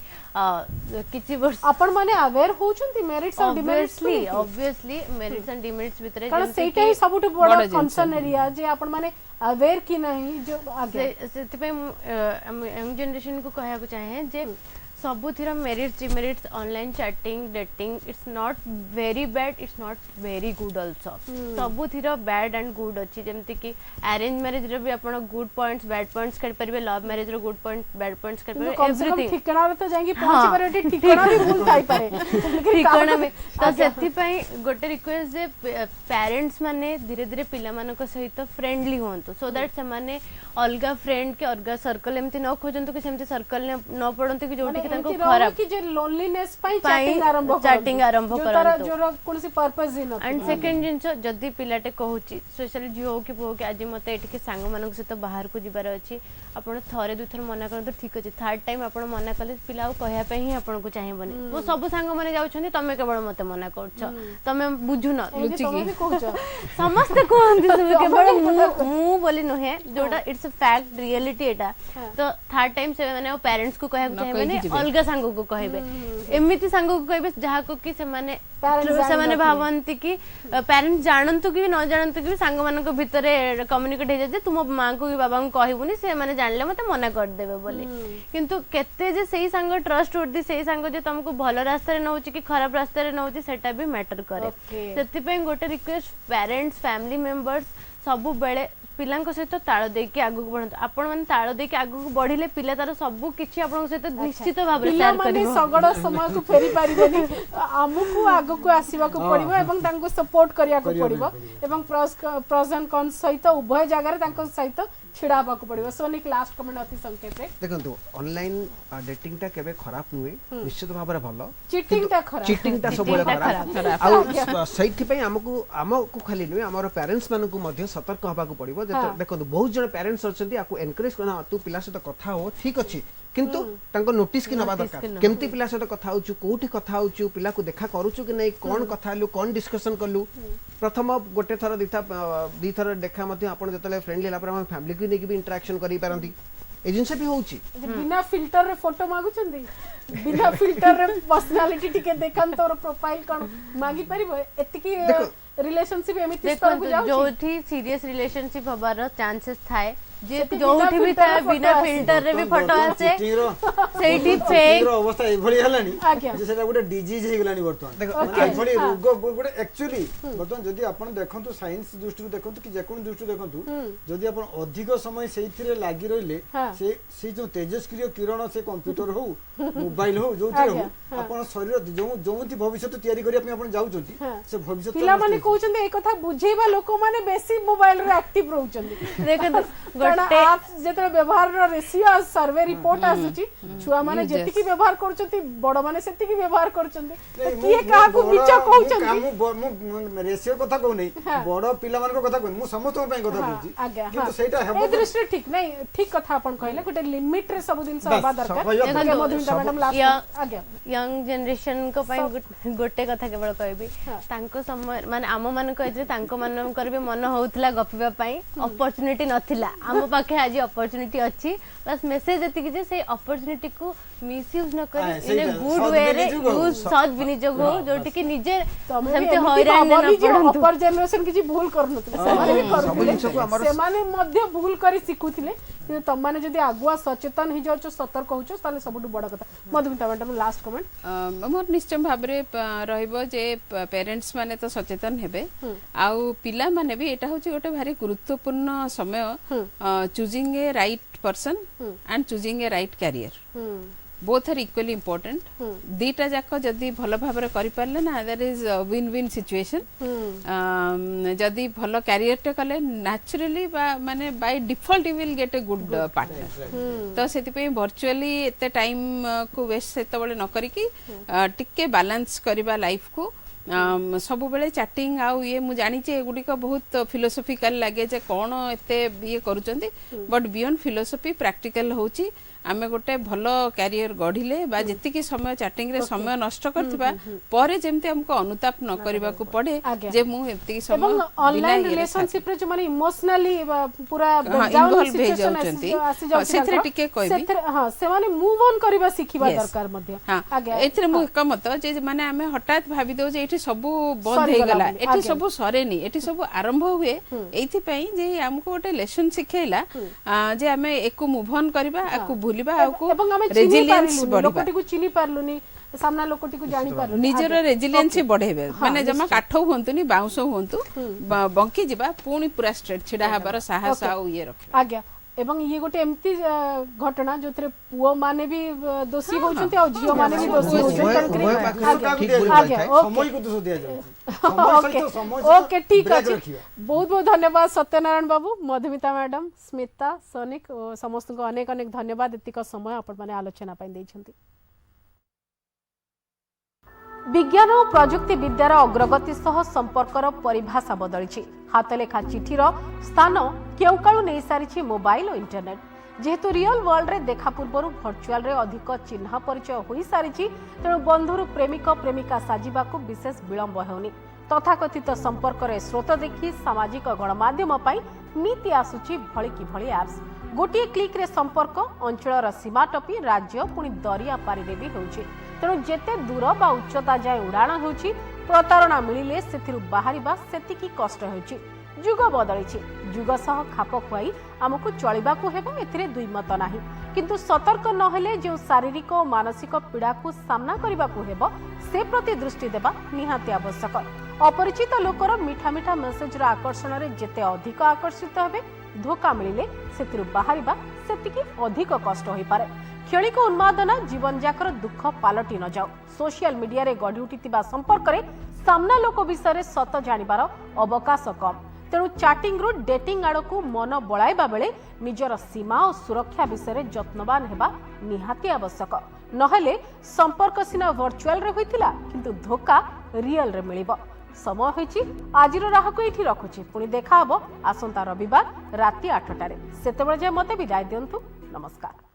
किछि वर्ष आपण माने अवेयर होचंती मेरिट्स और demerits obviously merits and demerits भितरे कारण सेटा ही सबटु बड़ कंसर्न एरिया जे आपण माने अवेयर कि नहीं जो आगे सेतबे यंग जनरेशन को कहया को चाहे जे सबु थिरा merits demerits online chatting dating it's not very bad it's not very good also सबु थिरा बैड एंड गुड अछि जेमति कि अरेंज मैरिज रे भी आपण गुड पॉइंट्स बैड पॉइंट्स कर परबे लव मैरिज रो गुड पॉइंट बैड पॉइंट्स कर परबे एवरीथिंग ठिकाना रे तो जाई कि पहुंची पारे ठिकाना भी भूल जाई पारे ठिकाना में तो सेति पई गोटे रिक्वेस्ट जे पेरेंट्स माने धीरे धीरे पिला मानक सहित फ्रेंडली होंतु सो दैट से माने अलगा फ्रेंड के अलगा सर्कल एमती न खोजंतु कि सेमती सर्कल न पड़ंतु कि जोटी तांको खराब कि जे लोनलीनेस पई चैटिंग आरंभ करंतु जो कोनसी पर्पस ही न एंड सेकंड जिंस जदी पिलाटे कहूची स्पेशली जियो कि पो कि आज मते एठी के सांग मानक सहित बाहर को जिबार अछि आपण थरे दुथर मना करंतु ठीक अछि थर्ड टाइम आपण मना कले पिलाउ कहया पे ही आपण को चाहिबनी वो सब सांग माने जाउछनी तमे केवल मते मना करछ तमे बुझु न लुचि की समस्त कहंती सब केवल मु बोली नहे जोटा इट्स अ फैक्ट रियलिटी एटा तो थर्ड टाइम से माने पेरेंट्स को कहया चाहिबनी अलगा सांग को कहबे एमिति सांग को कहबे जहा को कि से माने भावंती कि पेरेंट्स जानंतु कि न जानंतु कि सांग मानक भितरे कम्युनिकेट हे जे तुम मां को कि बाबा को कहबुनी से माने जानले मते मना कर देबे बोली किंतु केते जे सही सांग ट्रस्ट उठी सही सांग जे तुमको भलो रास्ता रे नउची कि खराब रास्ता रे नउची सेटा भी मैटर करे सेति पे गोटे रिक्वेस्ट पेरेंट्स फैमिली मेंबर्स सबु बेले पिलांको सहित ताळ देके आगु बढ़ंतु आपण माने ताळ देके आगु बढ़िले पिला तार सबु किछि आपण सहित निश्चित भाबरे शेयर करिवो पिला माने सगड समय को फेरी पारिबेनी हमकु आगु को आसीबा को पड़िबो एवं तांको सपोर्ट करिया को पड़िबो एवं प्रोस एंड कॉन्स सहित उभय जगह रे तांको सहित छिड़ा बा को पड़िबो सोनिक लास्ट कमेंट अति संक्षेप रे देखंतु ऑनलाइन डेटिंग टा केबे खराब नुए निश्चित भाबरे भलो चीटिंग टा खराब चीटिंग टा सब खराब आ सहित पई हमकु खाली नुए हमर पेरेंट्स मानकु मध्ये सतर्क होबा को पड़िबो देखंतु बहुत जण पेरेंट्स अछंती आकु एनकरेज करना तू पिला से कथा हो ठीक अछि किंतु तांको नोटिस की नबा दरकार केमती पिला सहित कथा होचु कोठी कथा होचु पिला को देखा करूचु कि नहीं कोन कथा हलु कोन डिस्कशन करलु प्रथम गोटे थर दी थर देखा मध्ये आपण जतले फ्रेंडली ला पर हम फैमिली की नेकी भी इंटरेक्शन करी पारंती ए जिनसे भी होउची बिना फिल्टर रे फोटो मागु छंदी बिना फिल्टर रे पर्सनालिटी टिके देखन तोर प्रोफाइल कोन मागी परिबो एतिकी रिलेशनशिप एमिति स्तर को जाउ जोठी सीरियस रिलेशनशिप हबार चांसेस थाए जे जोठी भी था बिना फिल्टर रे भी फोटो आसे सेठी फेक अवस्था एभली हलानी जे सेटा गुटे डिजीज हे गलानी वर्तमान देखो एभली रोग गुटे एक्चुअली वर्तमान जदी आपण देखंतु साइंस दृष्टि देखंतु कि जेकोन दृष्टि देखंतु जदी आपण अधिक समय सेइथिरे लागि रहिले से जो तेजस्क्रिय किरण से कंप्यूटर हो मोबाइल हो जोथि हो आपण शरीर जोथि भविष्य तयारी करी आपण जाउचंती से भविष्य पिला माने कहउचंदी ए कथा बुझेबा लोक माने बेसी मोबाइल रे एक्टिव रहउचंदी देखो गोटे आप जेतरे व्यवहार रो रेशियो सर्वे रिपोर्ट आसुची छुआ माने जेतिकी व्यवहार करचंती बड़ माने सेतिकी व्यवहार करचंती किए काहा को मिछ कहउचंती मु रेशियो कथा कहू नै बड़ पिला मान को कथा कहू मु समस्त पई कथा कहूची किंतु सेटा हेबो ए दृष्टि ठीक नै ठीक कथा आपण कहले गोटे लिमिट रे सब दिन सबा दरकार मधुमिता मैडम लास्ट आज्ञा यंग जनरेशन को पई गोटे कथा केवल कहबी तांको समय माने आम मान को जे तांको मान करबे मन होउतला गपिबा पई अपॉर्चुनिटी नथिला आम पाखे आज अपॉर्चुनिटी अच्छी बस मेसेज एतिकी जे से अपॉर्चुनिटी को मिसयूज न करी इन ए गुड वे रे यूज सद विनियोग हो जोटी कि निजे सेमते हैरान न पड़ंतु अपर जनरेशन किछि भूल करनथले सेमाने भी करूले सेमाने मध्य भूल करी सिखुथिले कि तम माने जदी आगुआ सचेतन हि जाउछ सतर्क होउछ ताले सबटु बड़ कथा मधुमिता मैडम लास्ट कमेंट मोर निश्चय भाबरे रहइबो जे पेरेंट्स माने तो सचेतन हेबे आउ पिला माने भी एटा होछि गोटे भारी गुरुत्वपूर्ण समय choosing a right person and choosing a right career both are equally important दीटा जाक जदि भल भाव करि पारले ना that is win win situation जदि भल कैरियर टे कले नेचुरली माने by default you will get a good partner तो सेति पे वर्चुअली एते टाइम को वेस्ट सेते बळे न करी कि टिके बैलेंस करबा लाइफ को सब बेले चैटिंग आउ ये मु जानी चे गुडी को बहुत फिलोसॉफिकल लागे जे कोन एते ये करूचंती बट बियॉन्ड फिलोसॉफी प्रैक्टिकल होची आमे गोटे भलो कैरियर गढिले बा जति की समय चैटिंग रे समय नष्ट करथिबा परे जेमते हमको अनुताप न करबा को पड़े जे मु एति समय एवं ऑनलाइन रिलेशनशिप रे जो माने इमोशनली पूरा इन्वॉल्व भे जाउचंती सेथरे टिके कहबी हां से माने मूव ऑन करबा सिखिबा दरकार मध्ये आगे एथरे मु एकमत जे माने आमे हठात भाबी दो जे एठी सब बंद हे गला एठी सब सरेनी एठी सब आरंभ हुए एथि पई जे हमको गोटे लेसन सिखेला जे आमे एको मूव ऑन करबा आकु रेजिलियंस लोकटी को चिनी पारलुनी सामना लोकटी को जानि पारलुनी निजर रेजिलियंस बढ़ेबे माने जमा काठो होंतुनी बाउंसो होंतु बंकी जिबा पूनी पूरा स्ट्रेट छिडा हबार साहस आउ ये रखे आज्ञा एवं ये गोटे एमती घटना जोथरे पुओ माने भी दोषी होउचंती और झियो माने भी दोषी होउचंती समय को दोष दिया जाउची ओके ठीक अछि बहुत बहुत धन्यवाद सत्यनारायण बाबू मधुमिता मैडम स्मिता सोनिक समस्त को अनेक अनेक धन्यवाद एतिक समय आपण माने आलोचना पई दैछंती विज्ञान और प्रजुक्ति विद्यार अग्रगति सह संपर्कर परिभाषा बदली हाथलेखा चिठीर स्थान केउ कालु नै सारिछि मोबाइल और इंटरनेट जेहेतु रियल वर्ल्ड रे देखा पूर्व भर्चुअल रे अधिक चिन्ह परिचय होई सारिछि तेणु बंधुर प्रेमिक प्रेमिका साजिबा को विशेष विलंब हेउनी तथाकथित संपर्क रे स्रोत देखि सामाजिक गणमाध्यम पई नीति आसुछि भଳି कि भଳି एप्स गोटे क्लिक रे संपर्क अंचलर सीमा टपी राज्य पुणी दरिया पारी देवी होउछि तेणु जेते दूर बा उच्चता जाए उड़ाण होउछि प्रतारणा मिलिले सेथिरु बाहरिबा सेतिकी कष्ट होउछि जुग बदलिछि जुग सह खाप खुआई आमको चलिबाकू हेबो एथिरे दुई मत नाही किंतु सतर्क नहेले जो शारीरिक और मानसिक पीड़ा को सामना करबाकू हेबो से प्रति दृष्टि देबा निहाती आवश्यक अपरिचित लोकर मीठा मीठा मेसेज आकर्षण रे जेते अधिक आकर्षित हेबे धोखा मिलिले सेतिरु बाहरिबा सेतिकी अधिक कष्ट होई पारे क्षणिक उन्मादना जीवन जाकर दुख पालटी न जाओ सोशल मीडिया रे गढ़ी उठितिबा संपर्क रे सामना लोक विषय सत जानिबार अवकाश कम तेणु चैटिंग रु डेटिंग आड़कू मन बड़ाइबा बेले निजर सीमा और सुरक्षा विषय जत्नवान हेबा निहाती आवश्यक नहेले संपर्क सिना वर्चुअल रे होइतिला किंतु धोखा रियल रे मिलिबो समय होइछि आजिरो राह को एठी रखुछि पुणी देखा हबो आसंता रविवार राति 8 टारे सेतेबेले जे मते विदाय दियंतु नमस्कार।